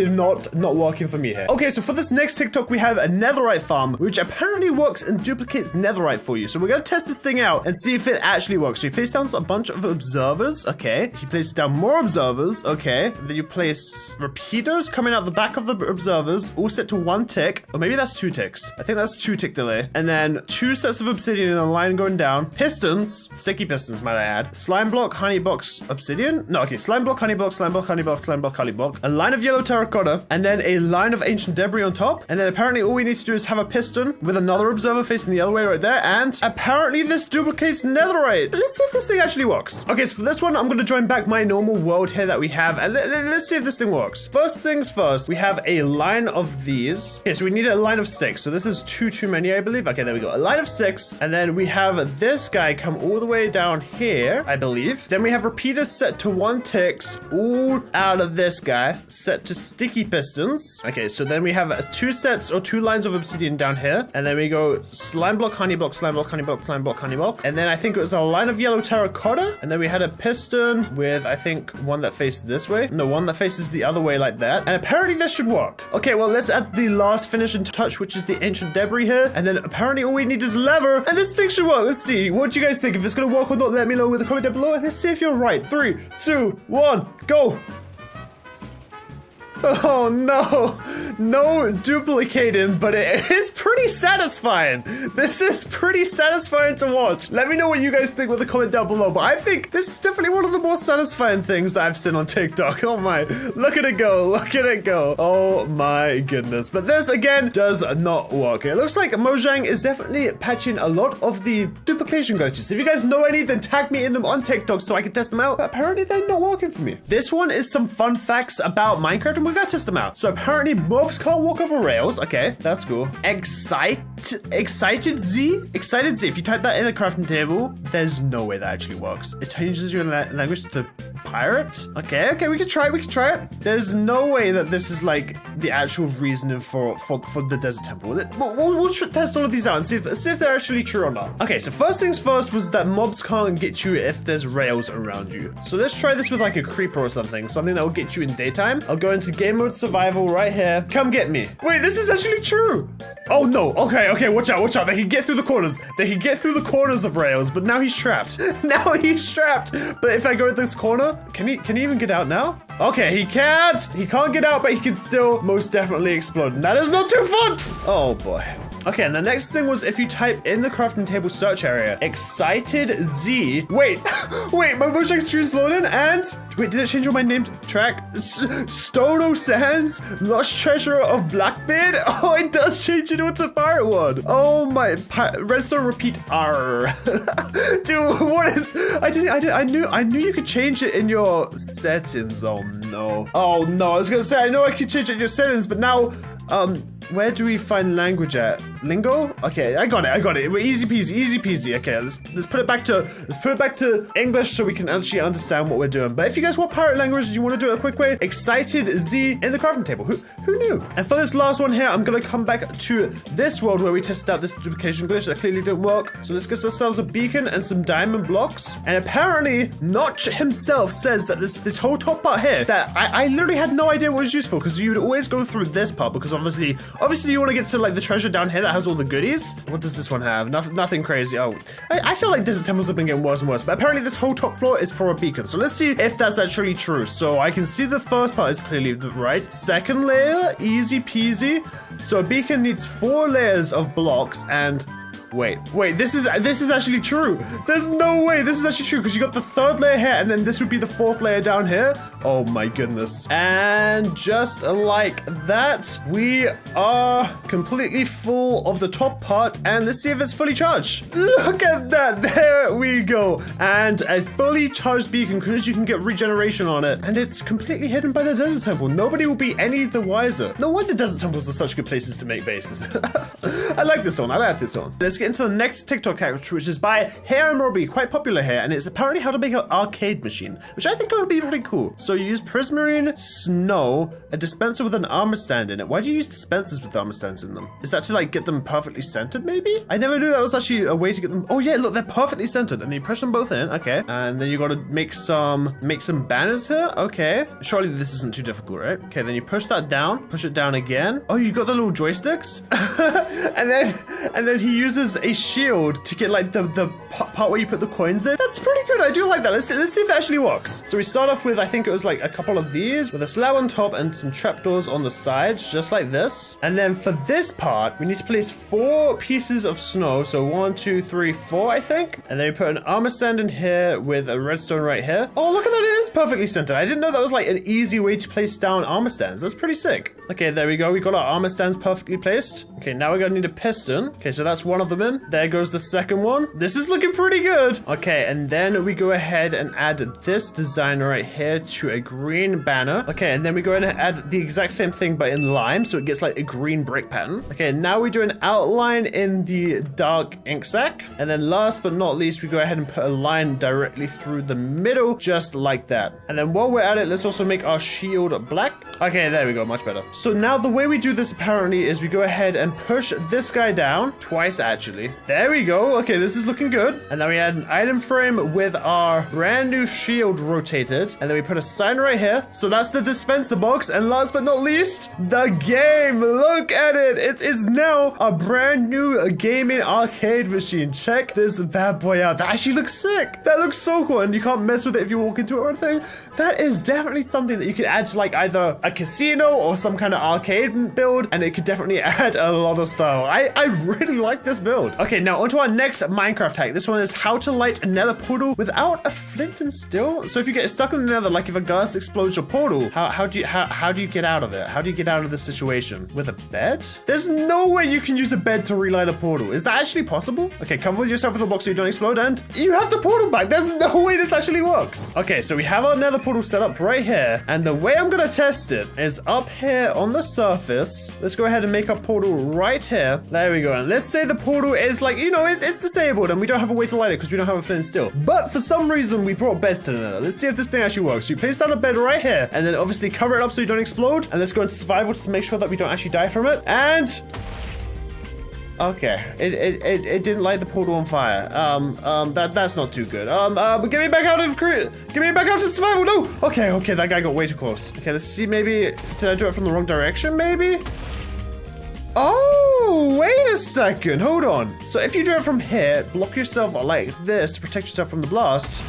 not working for me here. Okay, so for this next TikTok, we have a netherite farm, which apparently works and duplicates netherite for you. So we're gonna test this thing out and see if it actually works. So you place down a bunch of observers, okay. You place down more observers, okay. And then you place repeaters coming out the back of the observers, all set to 1 tick, or maybe that's 2 ticks. I think that's 2 tick delay. And then 2 sets of obsidian in a line going down. Pistons, sticky pistons, might I add. Slime block, honey box, obsidian. No, okay, slime block, honey block, slime block, honey block, slime block, honey block. A line of yellow terracotta, and then a line of ancient debris on top. And then apparently all we need to do is have a piston with another observer facing the other way right there. And apparently this duplicates netherite. Let's see if this thing actually works. Okay, so for this one, I'm going to join back my normal world here that we have, and let's see if this thing works. First things first, we have a line of these. Okay, so we need a line of 6. So this is too many, I believe. Okay, there we go. A line of 6. And then we have this guy come all the way down here, I believe. Then we have repeaters set to 1 ticks, all out of this guy, set to sticky pistons. Okay, so then we have 2 sets or 2 lines of obsidian down here. And then we go slime block, honey block, slime block, honey block, slime block, honey block. And then I think it was a line of yellow terracotta. And then we had a piston with, I think, one that faced this way. No, one that faces the other way like that. And apparently this should work. Okay, well, let's add the last finishing touch, which is the ancient debris here. And then apparently all we need is lever, and this thing should work. Let's see. What do you guys think? If it's gonna work or not, let me know with a comment down below. And let's see if you're right. 3, 2, 1, go. Oh no, no duplicating, but it is pretty satisfying. This is pretty satisfying to watch. Let me know what you guys think with a comment down below, but I think this is definitely one of the more satisfying things that I've seen on TikTok. Oh my, look at it go, look at it go. Oh my goodness. But this again does not work. It looks like Mojang is definitely patching a lot of the duplication glitches. If you guys know any, then tag me in them on TikTok so I can test them out. But apparently they're not working for me. This one is some fun facts about Minecraft, and we're gonna test them out. So apparently mobs can't walk over rails. Okay, that's cool. Excited Z. If you type that in the crafting table, there's no way that actually works. It changes your language to pirate. Okay, we can try it. There's no way that this is like the actual reasoning for the desert temple. We'll test all of these out and see if they're actually true or not. Okay, so first things first was that mobs can't get you if there's rails around you. So let's try this with like a creeper or something that will get you in daytime. I'll go into game mode survival right here. Come get me. Wait, this is actually true. Oh no. Okay, watch out. They can get through the corners. Of rails, but now he's trapped. But if I go to this corner, can he even get out now? Okay, he can't. He can't get out, but he can still most definitely explode. And that is not too fun. Oh boy. Okay, and the next thing was if you type in the crafting table search area, Excited Z. Wait, my Mojang screen's loading, and wait, did it change on my name track? Stono Sands, Lost Treasure of Blackbeard. Oh, it does change it into pirate one. Oh my, redstone repeat R. Dude, what is? I knew you could change it in your settings. Oh no. I was gonna say I know I could change it in your settings, but now. Where do we find language at? Lingo? Okay, I got it. We're easy peasy. Okay, let's put it back to English so we can actually understand what we're doing. But if you guys want pirate language, you want to do it a quick way, Excited Z in the crafting table. Who knew? And for this last one here, I'm gonna come back to this world where we tested out this duplication glitch that clearly didn't work. So let's get ourselves a beacon and some diamond blocks. And apparently, Notch himself says that this whole top part here, that I literally had no idea what was useful, because you'd always go through this part, because obviously you want to get to like the treasure down here that has all the goodies. What does this one have? Nothing crazy. Oh, I feel like desert temples have been getting worse and worse, but apparently this whole top floor is for a beacon. So let's see if that's actually true. So I can see the first part is clearly the right. Second layer, easy peasy. So a beacon needs 4 layers of blocks, and wait, this is actually true. There's no way this is actually true, because you got the 3rd layer here, and then this would be the 4th layer down here. Oh my goodness. And just like that, we are completely full of the top part, and let's see if it's fully charged. Look at that. There we go. And a fully charged beacon, because you can get regeneration on it, and it's completely hidden by the desert temple. Nobody will be any the wiser. No wonder desert temples are such good places to make bases. I like this one. Let's get into the next TikTok character, which is by Hair and Robbie, quite popular here, and it's apparently how to make an arcade machine, which I think would be pretty cool. So you use prismarine, snow, a dispenser with an armor stand in it. Why do you use dispensers with armor stands in them? Is that to like get them perfectly centered, maybe? I never knew that was actually a way to get them. Oh yeah, look, they're perfectly centered, and then you push them both in. Okay, and then you got to make some banners here. Okay, surely this isn't too difficult, right? Okay, then you push that down, push it down again. Oh, you got the little joysticks, and then he uses a shield to get like the part where you put the coins in. That's pretty good. I do like that. Let's see if it actually works. So we start off with, I think it was like a couple of these with a slab on top and some trapdoors on the sides, just like this. And then for this part, we need to place 4 pieces of snow. So 1, 2, 3, 4, I think. And then we put an armor stand in here with a redstone right here. Oh, look at that. It is perfectly centered. I didn't know that was like an easy way to place down armor stands. That's pretty sick. Okay, there we go. We got our armor stands perfectly placed. Okay, now we're gonna need a piston. Okay, so that's one of them in. There goes the second one. This is looking pretty good. Okay, and then we go ahead and add this design right here to a green banner. Okay, and then we go ahead and add the exact same thing but in lime, so it gets like a green brick pattern. Okay, now we do an outline in the dark ink sac. And then last but not least, we go ahead and put a line directly through the middle, just like that. And then while we're at it, let's also make our shield black. Okay, there we go, much better. So now the way we do this apparently is we go ahead and push this this guy down. Twice, actually. There we go. Okay, this is looking good. And then we had an item frame with our brand new shield rotated. And then we put a sign right here. So that's the dispenser box. And last but not least, the game. Look at it. It is now a brand new gaming arcade machine. Check this bad boy out. That actually looks sick. That looks so cool. And you can't mess with it if you walk into it or anything. That is definitely something that you could add to like either a casino or some kind of arcade build. And it could definitely add a lot of style. I really like this build. Okay, now onto our next Minecraft hack. This one is how to light a nether portal without a flint and steel. So if you get stuck in the nether, like if a ghast explodes your portal, how do you get out of it? How do you get out of this situation? With a bed? There's no way you can use a bed to relight a portal. Is that actually possible? Okay, cover yourself with a block so you don't explode, and you have the portal back. There's no way this actually works. Okay, so we have our nether portal set up right here, and the way I'm gonna test it is up here on the surface. Let's go ahead and make a portal right here. There we go. And let's say the portal is like, you know, it's disabled and we don't have a way to light it because we don't have a flint and steel. But for some reason, we brought beds to the nether. Let's see if this thing actually works. So you place down a bed right here, and then obviously cover it up so you don't explode. And let's go into survival just to make sure that we don't actually die from it. And okay, it didn't light the portal on fire. That's not too good. But get me back out of survival. No. Okay, that guy got way too close. Okay, let's see. Maybe did I do it from the wrong direction? Maybe. Oh, wait a second. Hold on. So if you do it from here, block yourself like this to protect yourself from the blast.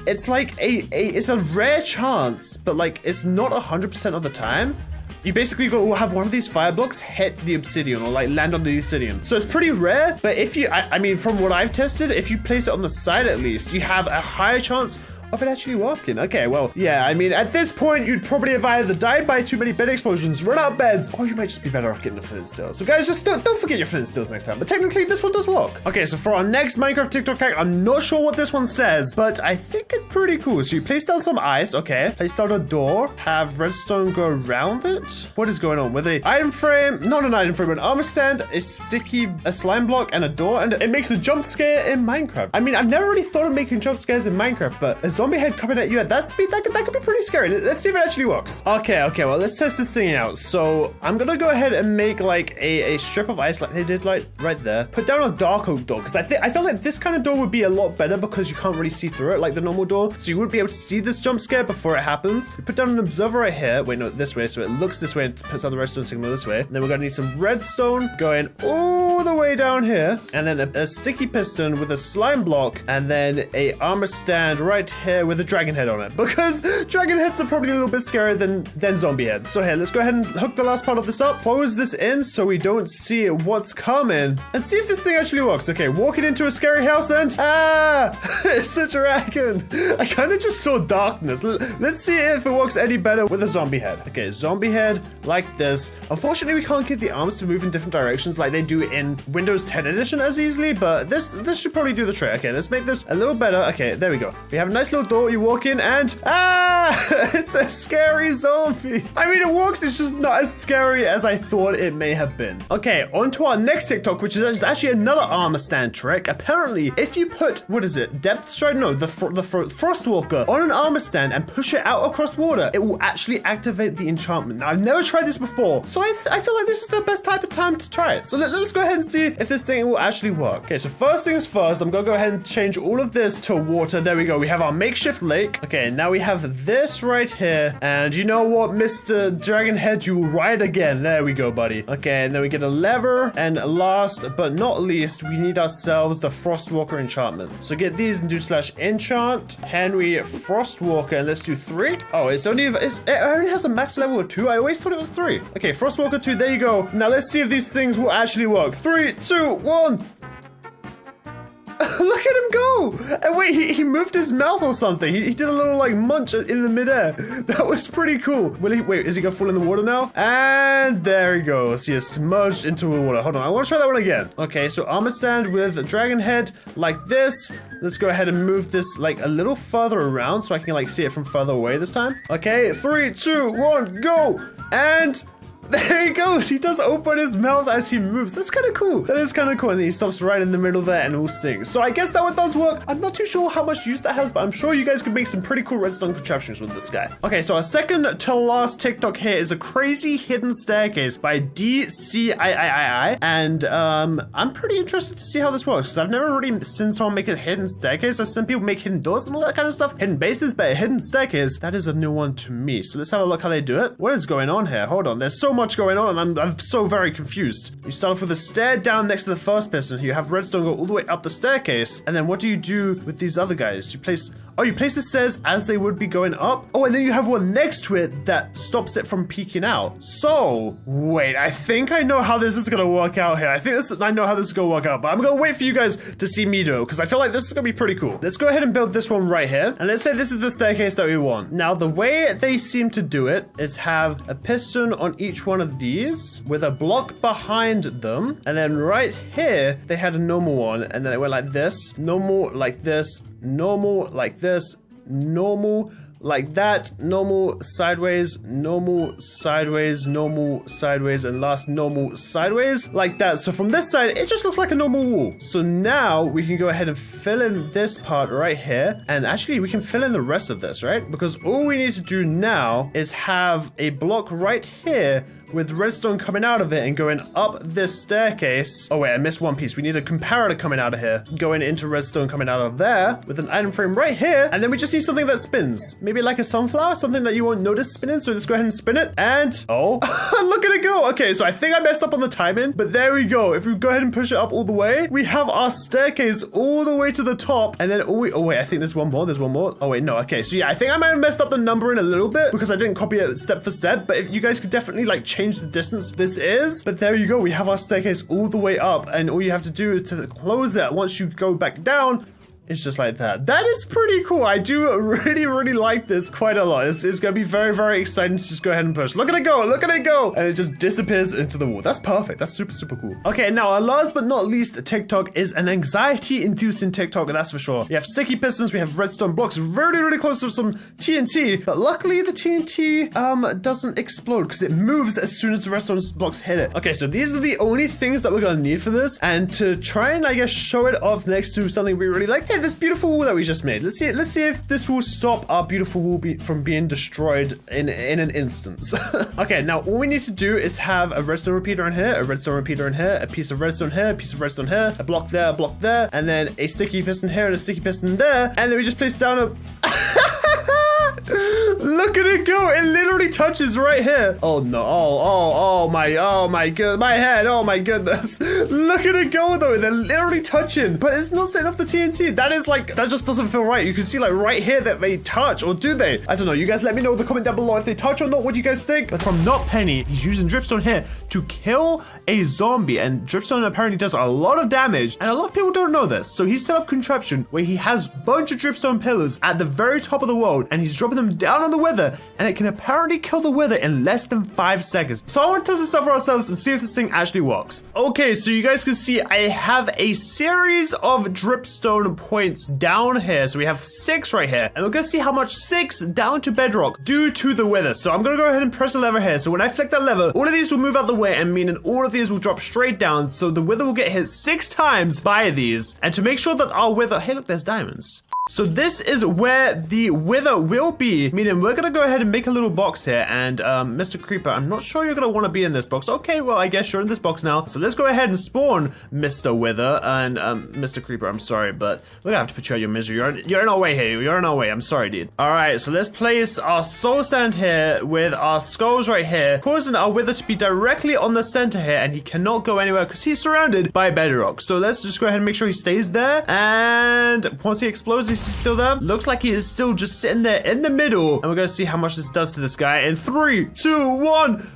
It's like it's a rare chance, but like it's not 100% of the time. You basically go have one of these fire blocks hit the obsidian or like land on the obsidian. So it's pretty rare, but if you, I mean, from what I've tested, if you place it on the side at least, you have a higher chance of it actually working. Okay, well, yeah, I mean, at this point, you'd probably have either died by too many bed explosions, run out of beds, or you might just be better off getting a flint and steel. So guys, just don't forget your flint and steels next time. But technically, this one does work. Okay, so for our next Minecraft TikTok hack, I'm not sure what this one says, but I think it's pretty cool. So you place down some ice, okay, place down a door, have redstone go around it. What is going on with a item frame? Not an item frame, but an armor stand, a slime block, and a door, and it makes a jump scare in Minecraft. I mean, I've never really thought of making jump scares in Minecraft, but a zombie head coming at you at that speed, that could be pretty scary. Let's see if it actually works. Okay, well, let's test this thing out. So I'm gonna go ahead and make like a strip of ice like they did like right there. Put down a dark oak door, because I feel like this kind of door would be a lot better because you can't really see through it like the normal door. So you wouldn't be able to see this jump scare before it happens. You put down an observer right here. Wait, no, this way. So it looks this way and puts out the redstone signal this way. And then we're gonna need some redstone going all the way down here. And then a sticky piston with a slime block. And then a armor stand right here with a dragon head on it, because dragon heads are probably a little bit scarier than zombie heads. So here, let's go ahead and hook the last part of this up, close this in so we don't see what's coming, and see if this thing actually works. Okay, walking into a scary house and it's a dragon. I kind of just saw darkness. Let's see if it works any better with a zombie head. Okay, zombie head like this. Unfortunately, we can't get the arms to move in different directions like they do in Windows 10 edition as easily, but this should probably do the trick. Okay, let's make this a little better. Okay, there we go. We have a nice little door. You walk in and it's a scary zombie. I mean, it works. It's just not as scary as I thought it may have been. Okay, on to our next TikTok, which is actually another armor stand trick. Apparently, if you put, what is it? Depth stride? No, the Frostwalker on an armor stand and push it out across water, it will actually activate the enchantment. Now, I've never tried this before, so I feel like this is the best type of time to try it. So let's go ahead and see if this thing will actually work. Okay, so first things first, I'm gonna go ahead and change all of this to water. There we go. We have our makeshift lake. Okay, now we have this right here. And you know what, Mr. Dragonhead, you will ride again. There we go, buddy. Okay, and then we get a lever. And last but not least, we need ourselves the Frostwalker enchantment. So get these and do /enchant Henwy Frostwalker. And let's do 3. Oh, it only has a max level of 2. I always thought it was 3. Okay, Frostwalker 2, there you go. Now let's see if these things will actually work. 3, 2, 1. Look at him go! And wait, he moved his mouth or something. He did a little like munch in the midair. That was pretty cool. Wait, is he gonna fall in the water now? And there he goes. He has submerged into the water. Hold on, I want to try that one again. Okay, so armor stand with a dragon head like this. Let's go ahead and move this like a little further around so I can like see it from further away this time. Okay, 3, 2, 1, go! And There he goes. He does open his mouth as he moves. That's kind of cool. That is kind of cool. And he stops right in the middle there and will sing. So I guess that one does work. I'm not too sure how much use that has, but I'm sure you guys could make some pretty cool redstone contraptions with this guy. Okay, so our second to last TikTok here is a crazy hidden staircase by DCIII. And I'm pretty interested to see how this works, because I've never really seen someone make a hidden staircase. I've seen people make hidden doors and all that kind of stuff. Hidden bases, but a hidden staircase, that is a new one to me. So let's have a look how they do it. What is going on here? Hold on. There's so much going on, and I'm so very confused. You start off with a stair down next to the first person. You have redstone go all the way up the staircase. And then what do you do with these other guys? You place the stairs as they would be going up. Oh, and then you have one next to it that stops it from peeking out. So, wait, I think I know how this is gonna work out here. I know how this is gonna work out, but I'm gonna wait for you guys to see me do it, because I feel like this is gonna be pretty cool. Let's go ahead and build this one right here. And let's say this is the staircase that we want. Now, the way they seem to do it is have a piston on each one of these with a block behind them. And then right here, they had a normal one. And then it went like this, normal like this, normal like this, normal like that, normal sideways, normal sideways, normal sideways, and last normal sideways like that. So from this side, it just looks like a normal wall. So now we can go ahead and fill in this part right here. And actually we can fill in the rest of this, right? Because all we need to do now is have a block right here with redstone coming out of it and going up this staircase. Oh wait, I missed one piece. We need a comparator coming out of here, going into redstone coming out of there with an item frame right here. And then we just need something that spins. Maybe like a sunflower, something that you won't notice spinning. So let's go ahead and spin it. And oh, look at it go. Okay, so I think I messed up on the timing, but there we go. If we go ahead and push it up all the way, we have our staircase all the way to the top. And then, oh wait, I think there's one more. There's one more. Oh wait, no. Okay, so yeah, I think I might have messed up the numbering a little bit because I didn't copy it step for step. But if you guys could definitely like change the distance this is. But there you go. We have our staircase all the way up, and all you have to do is to close it once you go back down. It's just like that. That is pretty cool. I do really like this quite a lot. It's going to be very exciting to just go ahead and push. Look at it go. Look at it go. And it just disappears into the wall. That's perfect. That's super cool. Okay, now our last but not least TikTok is an anxiety-inducing TikTok, that's for sure. We have sticky pistons. We have redstone blocks really close to some TNT. But luckily the TNT doesn't explode because it moves as soon as the redstone blocks hit it. Okay, so these are the only things that we're going to need for this. And to try and, I guess, show it off next to something we really like, hey, this beautiful wall that we just made. Let's see if this will stop our beautiful wall from being destroyed in an instance. Okay, now all we need to do is have a redstone repeater in here, a redstone repeater in here, a piece of redstone here, a piece of redstone here, a block there, and then a sticky piston here and a sticky piston there, and then we just place down a look at it go. It literally touches right here. Oh no. Oh my god. My head. Oh my goodness. Look at it go though. They're literally touching, but it's not setting off the TNT. That is like, that just doesn't feel right. You can see like right here that they touch, or do they? I don't know. You guys let me know in the comment down below if they touch or not. What do you guys think? But from Not Penny, he's using dripstone here to kill a zombie, and dripstone apparently does a lot of damage, and a lot of people don't know this. So he set up contraption where he has a bunch of dripstone pillars at the very top of the world, and he's dropping them down on the wither, and it can apparently kill the wither in less than 5 seconds. So I want to test this out for ourselves and see if this thing actually works. Okay, so you guys can see I have a series of dripstone points down here. So we have 6 right here, and we're gonna see how much 6 down to bedrock do to the wither. So I'm gonna go ahead and press a lever here. So when I flick that lever, all of these will move out the way, and meaning all of these will drop straight down. So the wither will get hit 6 times by these. And to make sure that our wither, hey look, there's diamonds. So this is where the wither will be, meaning we're gonna go ahead and make a little box here. And Mr. Creeper, I'm not sure you're gonna want to be in this box. Okay, well I guess you're in this box now. So let's go ahead and spawn Mr. Wither and Mr. Creeper. I'm sorry, but we're gonna have to put you out your misery. You're in our way here. You're in our way. I'm sorry, dude. All right, so let's place our soul sand here with our skulls right here, causing our wither to be directly on the center here, and he cannot go anywhere because he's surrounded by bedrock. So let's just go ahead and make sure he stays there. And once he explodes, he's still there. Looks like he is still just sitting there in the middle, and we're gonna see how much this does to this guy in 3, 2, 1.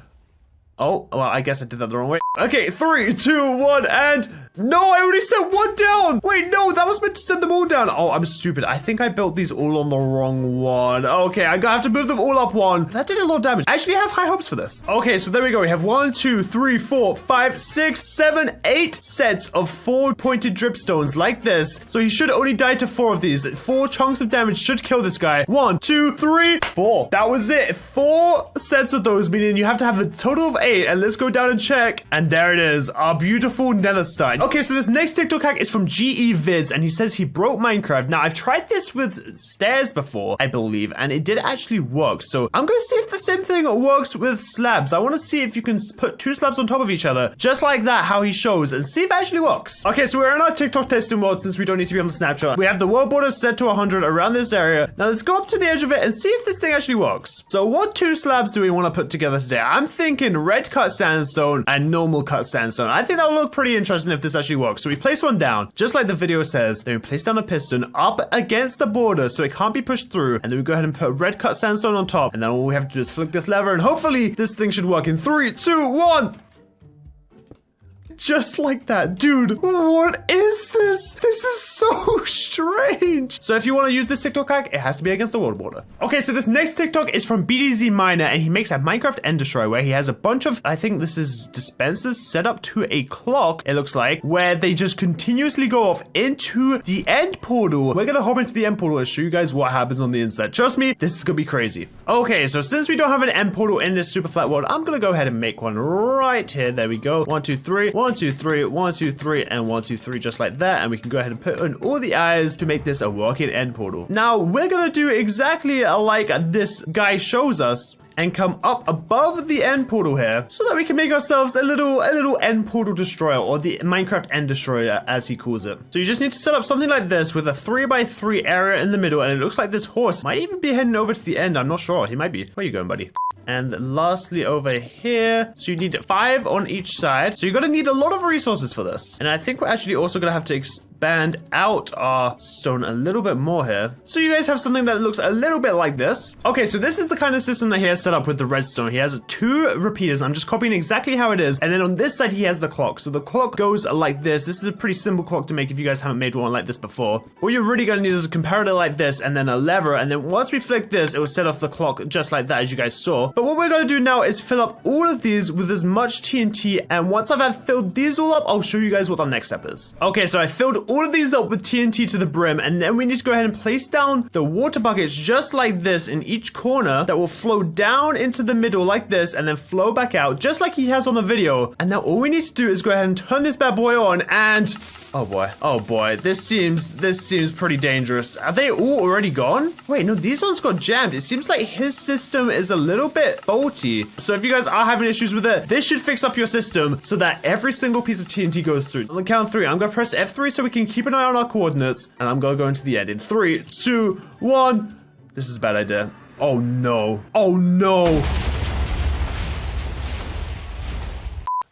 Oh, well, I guess I did that the wrong way. Okay, 3, 2, 1, and No, I already sent one down. Wait, no, that was meant to send them all down. Oh, I'm stupid. I think I built these all on the wrong one. Okay, I have to move them all up one. That did a lot of damage. I actually have high hopes for this. Okay, so there we go. We have 1, 2, 3, 4, 5, 6, 7, 8 sets of 4 pointed dripstones like this. So he should only die to 4 of these. 4 chunks of damage should kill this guy. 1, 2, 3, 4. That was it. 4 sets of those, meaning you have to have a total of 8. And let's go down and check. And there it is. Our beautiful nether stein. Okay, so this next TikTok hack is from GE Vids, and he says he broke Minecraft. Now, I've tried this with stairs before, I believe, and it did actually work. So I'm going to see if the same thing works with slabs. I want to see if you can put 2 slabs on top of each other, just like that, how he shows, and see if it actually works. Okay, so we're in our TikTok testing world since we don't need to be on the snapshot. We have the world border set to 100 around this area. Now, let's go up to the edge of it and see if this thing actually works. So what 2 slabs do we want to put together today? I'm thinking red cut sandstone and normal cut sandstone. I think that'll look pretty interesting if this actually works. So we place one down, just like the video says. Then we place down a piston up against the border so it can't be pushed through. And then we go ahead and put red cut sandstone on top. And then all we have to do is flick this lever and hopefully this thing should work in 3, 2, 1. Just like that. Dude, what is this? This is so strange. So if you want to use this TikTok hack, it has to be against the world border. Okay, so this next TikTok is from BDZ Miner, and he makes a Minecraft End Destroyer where he has a bunch of, I think this is dispensers set up to a clock, it looks like, where they just continuously go off into the end portal. We're going to hop into the end portal and show you guys what happens on the inside. Trust me, this is going to be crazy. Okay, so since we don't have an end portal in this super flat world, I'm going to go ahead and make one right here. There we go. 1, 2, 3. 1, 2, 3, 1, 2, 3, and 1, 2, 3, just like that. And we can go ahead and put in all the eyes to make this a working end portal. Now, we're gonna do exactly like this guy shows us and come up above the end portal here so that we can make ourselves a little end portal destroyer, or the Minecraft End Destroyer as he calls it. So you just need to set up something like this with a 3x3 area in the middle, and it looks like this horse might even be heading over to the end. I'm not sure. He might be. Where you going, buddy? And lastly over here, so you need 5 on each side. So you're gonna need a lot of resources for this. And I think we're actually also gonna have to expand out our stone a little bit more here. So you guys have something that looks a little bit like this. Okay, so this is the kind of system that he has set up with the redstone. He has 2 repeaters. I'm just copying exactly how it is. And then on this side, he has the clock. So the clock goes like this. This is a pretty simple clock to make if you guys haven't made one like this before. All you're really gonna need is a comparator like this, and then a lever. And then once we flick this, it will set off the clock just like that, as you guys saw. But what we're going to do now is fill up all of these with as much TNT, and once I've filled these all up, I'll show you guys what our next step is. Okay, so I filled all of these up with TNT to the brim, and then we need to go ahead and place down the water buckets just like this in each corner that will flow down into the middle like this, and then flow back out just like he has on the video. And now all we need to do is go ahead and turn this bad boy on, and oh boy, this seems pretty dangerous. Are they all already gone? Wait, no, these ones got jammed. It seems like his system is a little bit faulty. So if you guys are having issues with it, this should fix up your system so that every single piece of TNT goes through. On the count of 3, I'm gonna press F3 so we can keep an eye on our coordinates, and I'm gonna go into the end in 3, 2, 1. This is a bad idea. Oh no. Oh no.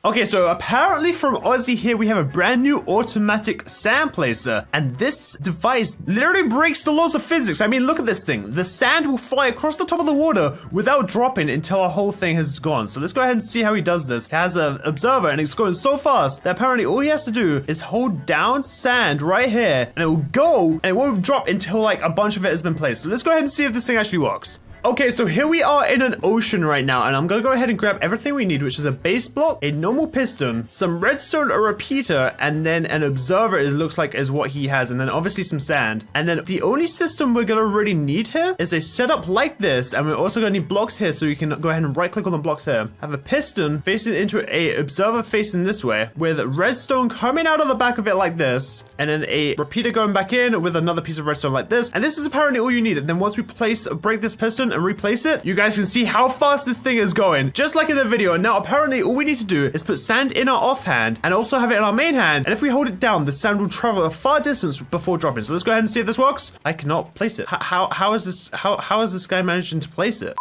Okay, so apparently from Aussie here, we have a brand new automatic sand placer, and this device literally breaks the laws of physics. I mean, look at this thing. The sand will fly across the top of the water without dropping until our whole thing has gone. So let's go ahead and see how he does this. He has an observer, and it's going so fast that apparently all he has to do is hold down sand right here, and it will go, and it won't drop until like a bunch of it has been placed. So let's go ahead and see if this thing actually works. Okay, so here we are in an ocean right now, and I'm gonna go ahead and grab everything we need, which is a base block, a normal piston, some redstone, a repeater, and then an observer, it looks like is what he has, and then obviously some sand. And then the only system we're gonna really need here is a setup like this, and we're also gonna need blocks here, so you can go ahead and right click on the blocks here. Have a piston facing into a observer facing this way, with redstone coming out of the back of it like this, and then a repeater going back in with another piece of redstone like this. And this is apparently all you need. And then once we break this piston and replace it, you guys can see how fast this thing is going, just like in the video. And now apparently all we need to do is put sand in our offhand and also have it in our main hand, and if we hold it down, the sand will travel a far distance before dropping. So let's go ahead and see if this works. I cannot place it. How is this guy managing to place it?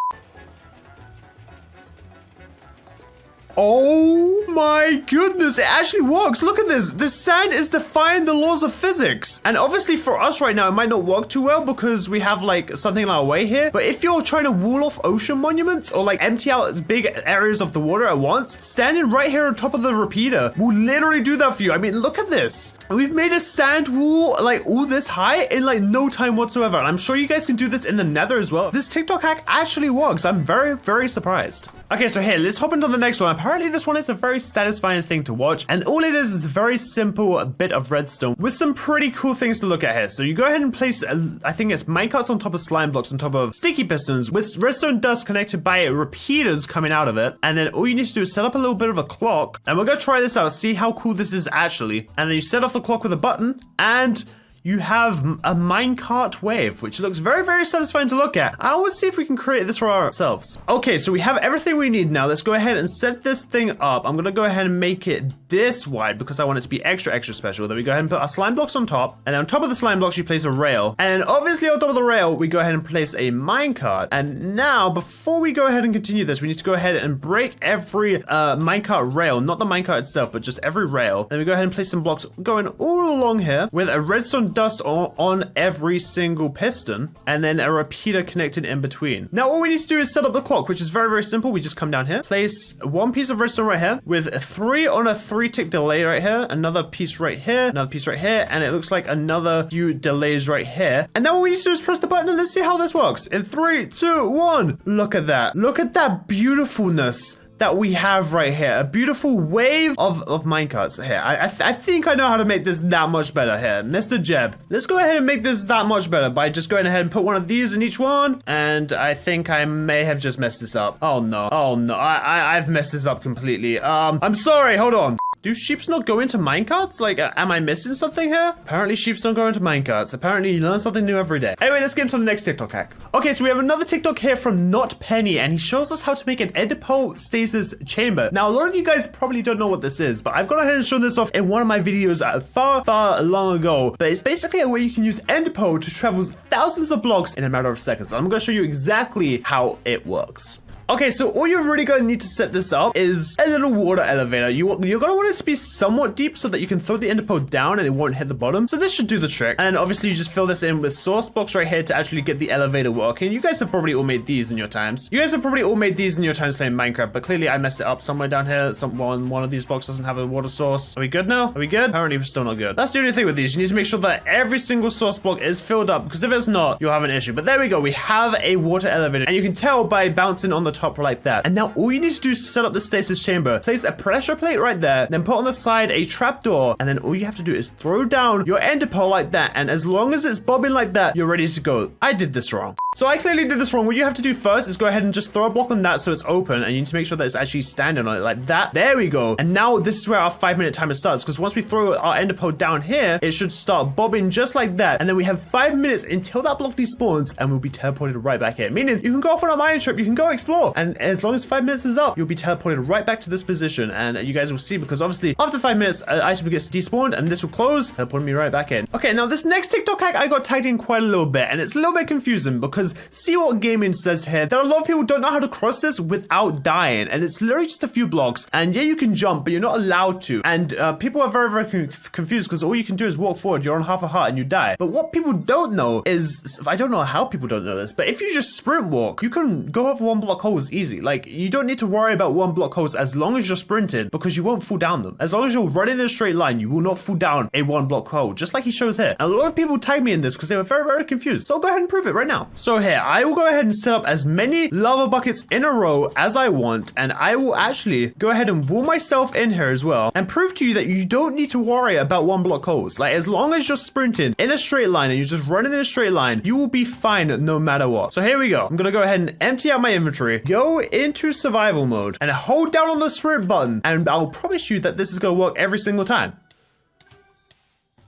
Oh my goodness, it actually works. Look at this. The sand is defying the laws of physics. And obviously for us right now, it might not work too well because we have like something in our way here. But if you're trying to wall off ocean monuments or like empty out big areas of the water at once, standing right here on top of the repeater will literally do that for you. I mean, look at this. We've made a sand wall like all this high in like no time whatsoever. And I'm sure you guys can do this in the nether as well. This TikTok hack actually works. I'm very, very surprised. Okay, so here, let's hop into the next one. Apparently this one is a very satisfying thing to watch. And all it is a very simple bit of redstone with some pretty cool things to look at here. So you go ahead and place, I think it's minecarts on top of slime blocks on top of sticky pistons with redstone dust connected by repeaters coming out of it. And then all you need to do is set up a little bit of a clock. And we're going to try this out, see how cool this is actually. And then you set off the clock with a button and you have a minecart wave, which looks very, very satisfying to look at. I want to see if we can create this for ourselves. Okay, so we have everything we need now. Let's go ahead and set this thing up. I'm going to go ahead and make it this wide because I want it to be extra, extra special. Then we go ahead and put our slime blocks on top. And then on top of the slime blocks, you place a rail. And obviously on top of the rail, we go ahead and place a minecart. And now, before we go ahead and continue this, we need to go ahead and break every minecart rail, not the minecart itself, but just every rail. Then we go ahead and place some blocks going all along here with a redstone dust on every single piston and then a repeater connected in between. Now all we need to do is set up the clock, which is very, very simple. We just come down here, place one piece of redstone right here with a 3 on a 3-tick delay right here, another piece right here, another piece right here, and it looks like another few delays right here. And now what we need to do is press the button and let's see how this works. In 3, 2, 1. Look at that. Look at that beautifulness that we have right here. A beautiful wave of minecarts here. I think I know how to make this that much better here. Mr. Jeb, let's go ahead and make this that much better by just going ahead and put one of these in each one. And I think I may have just messed this up. Oh no. Oh no. I've messed this up completely. I'm sorry. Hold on. Do sheeps not go into minecarts? Like, am I missing something here? Apparently, sheeps don't go into minecarts. Apparently, you learn something new every day. Anyway, let's get into the next TikTok hack. Okay, so we have another TikTok here from Not Penny, and he shows us how to make an Enderpearl stasis chamber. Now, a lot of you guys probably don't know what this is, but I've gone ahead and shown this off in one of my videos far long ago. But it's basically a way you can use Enderpearl to travel thousands of blocks in a matter of seconds. I'm going to show you exactly how it works. Okay, so all you're really going to need to set this up is a little water elevator. You're going to want it to be somewhat deep so that you can throw the enderpearl down and it won't hit the bottom. So this should do the trick. And obviously you just fill this in with source blocks right here to actually get the elevator working. You guys have probably all made these in your times. You guys have probably all made these in your times playing Minecraft, but clearly I messed it up somewhere down here. One of these blocks doesn't have a water source. Are we good now? Are we good? Apparently we're still not good. That's the only thing with these. You need to make sure that every single source block is filled up, because if it's not, you'll have an issue. But there we go. We have a water elevator, and you can tell by bouncing on the top like that. And now all you need to do is to set up the stasis chamber. Place a pressure plate right there, then put on the side a trapdoor, and then all you have to do is throw down your enderpearl like that, and as long as it's bobbing like that, you're ready to go. I did this wrong. So I clearly did this wrong. What you have to do first is go ahead and just throw a block on that so it's open, and you need to make sure that it's actually standing on it like that. There we go. And now this is where our 5-minute timer starts, because once we throw our enderpearl down here, it should start bobbing just like that, and then we have 5 minutes until that block despawns, and we'll be teleported right back here. Meaning you can go off on a mining trip, you can go explore, and as long as 5 minutes is up, you'll be teleported right back to this position, and you guys will see, because obviously after 5 minutes, item gets despawned, and this will close, teleporting me right back in. Okay, now this next TikTok hack, I got tagged in quite a little bit, and it's a little bit confusing, because see what gaming says here, that a lot of people don't know how to cross this without dying, and it's literally just a few blocks, and yeah, you can jump, but you're not allowed to, and people are very, very confused, because all you can do is walk forward, you're on half a heart, and you die. But what people don't know is, I don't know how people don't know this, but if you just sprint walk, you can go over 1 block holes easy. Like, you don't need to worry about 1 block holes as long as you're sprinting, because you won't fall down them. As long as you're running in a straight line, you will not fall down a 1 block hole, just like he shows here. And a lot of people tagged me in this because they were very, very confused. So I'll go ahead and prove it right now. So here, I will go ahead and set up as many lava buckets in a row as I want, and I will actually go ahead and wall myself in here as well, and prove to you that you don't need to worry about 1 block holes. Like, as long as you're sprinting in a straight line and you're just running in a straight line, you will be fine no matter what. So here we go. I'm gonna go ahead and empty out my inventory, go into survival mode, and hold down on the sprint button, and I'll promise you that this is gonna work every single time.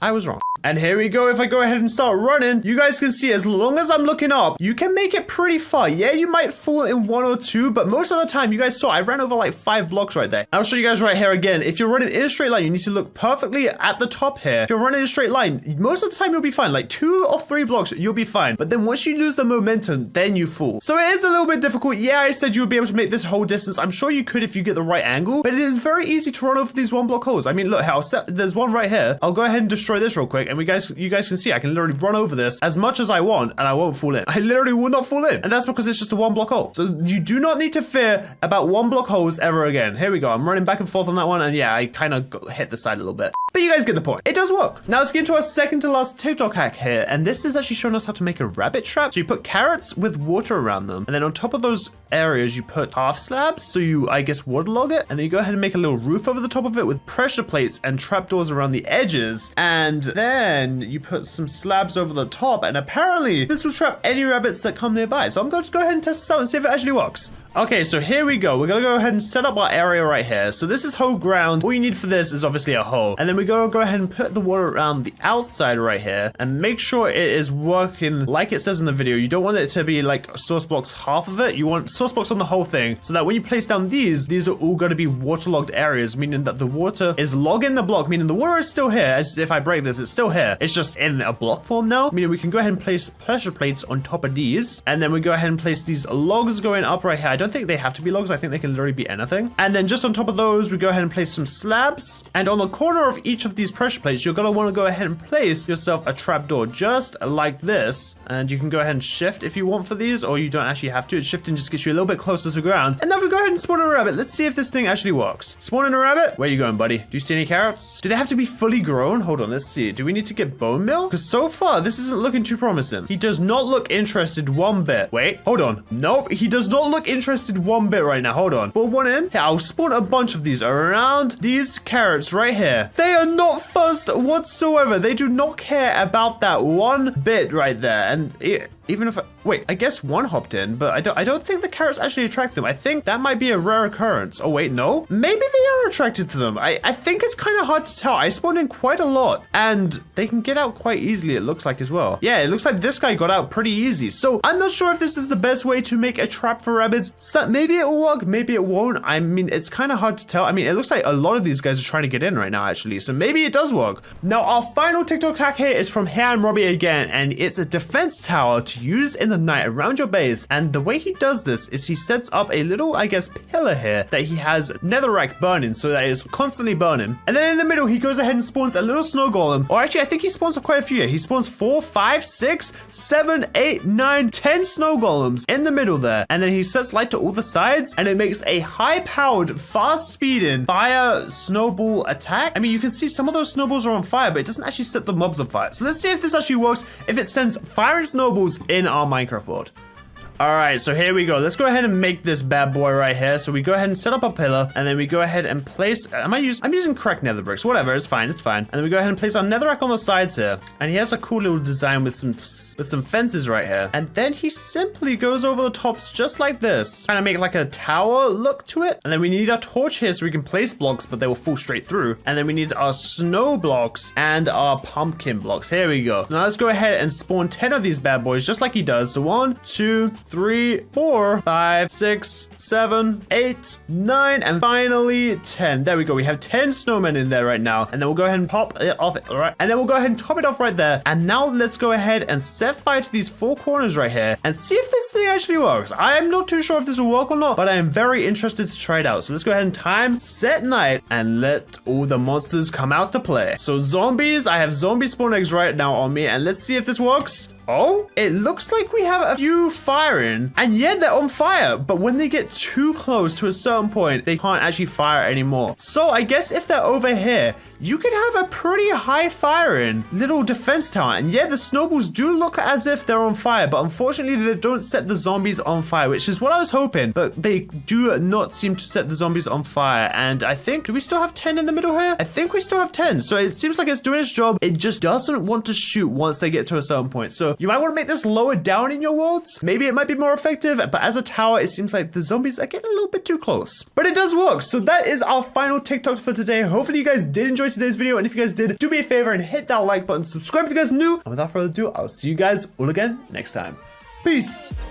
I was wrong. And here we go. If I go ahead and start running, you guys can see as long as I'm looking up, you can make it pretty far. Yeah, you might fall in 1 or 2, but most of the time, you guys saw I ran over like 5 blocks right there. I'll show you guys right here again. If you're running in a straight line, you need to look perfectly at the top here. If you're running in a straight line, most of the time you'll be fine. Like 2 or 3 blocks, you'll be fine. But then once you lose the momentum, then you fall. So it is a little bit difficult. Yeah, I said you would be able to make this whole distance. I'm sure you could if you get the right angle, but it is very easy to run over these 1 block holes. I mean, look, there's one right here. I'll go ahead and destroy this real quick, and you guys can see I can literally run over this as much as I want, and I won't fall in. I literally will not fall in, and that's because it's just a 1 block hole. So you do not need to fear about 1 block holes ever again. Here we go. I'm running back and forth on that one, and yeah, I kind of hit the side a little bit. But you guys get the point. It does work. Now let's get into our second to last TikTok hack here, and this is actually showing us how to make a rabbit trap. So you put carrots with water around them, and then on top of those areas you put half slabs, so you, I guess, waterlog it, and then you go ahead and make a little roof over the top of it with pressure plates and trapdoors around the edges, and then you put some slabs over the top, and apparently this will trap any rabbits that come nearby. So I'm going to go ahead and test this out and see if it actually works. Okay, so here we go. We're gonna go ahead and set up our area right here. So this is whole ground. All you need for this is obviously a hole. And then we go ahead and put the water around the outside right here and make sure it is working like it says in the video. You don't want it to be like source blocks half of it. You want source blocks on the whole thing so that when you place down these are all gonna be waterlogged areas, meaning that the water is logging the block, meaning the water is still here. As if I break this, it's still here. It's just in a block form now, meaning we can go ahead and place pressure plates on top of these. And then we go ahead and place these logs going up right here. I don't think they have to be logs. I think they can literally be anything. And then just on top of those, we go ahead and place some slabs. And on the corner of each of these pressure plates, you're going to want to go ahead and place yourself a trapdoor just like this. And you can go ahead and shift if you want for these, or you don't actually have to. Shifting just gets you a little bit closer to the ground. And then we go ahead and spawn in a rabbit. Let's see if this thing actually works. Spawn in a rabbit. Where are you going, buddy? Do you see any carrots? Do they have to be fully grown? Hold on, let's see. Do we need to get bone meal? Because so far, this isn't looking too promising. He does not look interested one bit. Wait, hold on. Nope, he does not look interested one bit right now. Hold on. Put one in. Yeah, I'll spawn a bunch of these around these carrots right here. They are not fussed whatsoever. They do not care about that one bit right there. And even if I guess one hopped in, but I don't think the carrots actually attract them. I think that might be a rare occurrence. Oh wait, no, maybe they are attracted to them. I think it's kind of hard to tell. I spawned in quite a lot, and they can get out quite easily. It looks like as well. Yeah, it looks like this guy got out pretty easy. So I'm not sure if this is the best way to make a trap for rabbits. So maybe it will work, maybe it won't. I mean, it's kind of hard to tell. I mean, it looks like a lot of these guys are trying to get in right now, actually. So maybe it does work. Now, our final TikTok hack here is from Here and Robbie again, and it's a defense tower to use in the night around your base. And the way he does this is he sets up a little, I guess, pillar here that he has netherrack burning, so that is constantly burning. And then in the middle, he goes ahead and spawns a little snow golem. Or actually, I think he spawns quite a few here. He spawns 4, 5, 6, 7, 8, 9, 10 snow golems in the middle there. And then he sets light to all the sides, and it makes a high-powered, fast-speeding fire snowball attack. I mean, you can see some of those snowballs are on fire, but it doesn't actually set the mobs on fire. So let's see if this actually works, if it sends fire and snowballs in our Minecraft world. All right, so here we go. Let's go ahead and make this bad boy right here. So we go ahead and set up a pillar, and then we go ahead and place, I'm using cracked nether bricks, whatever, it's fine. And then we go ahead and place our netherrack on the sides here. And he has a cool little design with some fences right here. And then he simply goes over the tops just like this. Kind of make like a tower look to it. And then we need our torch here so we can place blocks, but they will fall straight through. And then we need our snow blocks and our pumpkin blocks. Here we go. Now let's go ahead and spawn 10 of these bad boys just like he does. So 1, 2, 3, 4, 5, 6, 7, 8, 9, and finally 10. There we go. We have 10 snowmen in there right now. And then we'll go ahead and pop it off. All right. And then we'll go ahead and top it off right there. And now let's go ahead and set fire to these 4 corners right here and see if this thing actually works. I am not too sure if this will work or not, but I am very interested to try it out. So let's go ahead and time set night and let all the monsters come out to play. So zombies, I have zombie spawn eggs right now on me, and let's see if this works. Oh, it looks like we have a few firing, and yeah, they're on fire, but when they get too close to a certain point, they can't actually fire anymore. So I guess if they're over here, you could have a pretty high firing little defense tower. And yeah, the snowballs do look as if they're on fire, but unfortunately they don't set the zombies on fire, which is what I was hoping, but they do not seem to set the zombies on fire. And I think, do we still have 10 in the middle here? I think we still have 10. So it seems like it's doing its job. It just doesn't want to shoot once they get to a certain point. So you might want to make this lower down in your worlds. Maybe it might be more effective, but as a tower, it seems like the zombies are getting a little bit too close. But it does work. So that is our final TikTok for today. Hopefully you guys did enjoy today's video. And if you guys did, do me a favor and hit that like button, subscribe if you guys are new. And without further ado, I'll see you guys all again next time. Peace.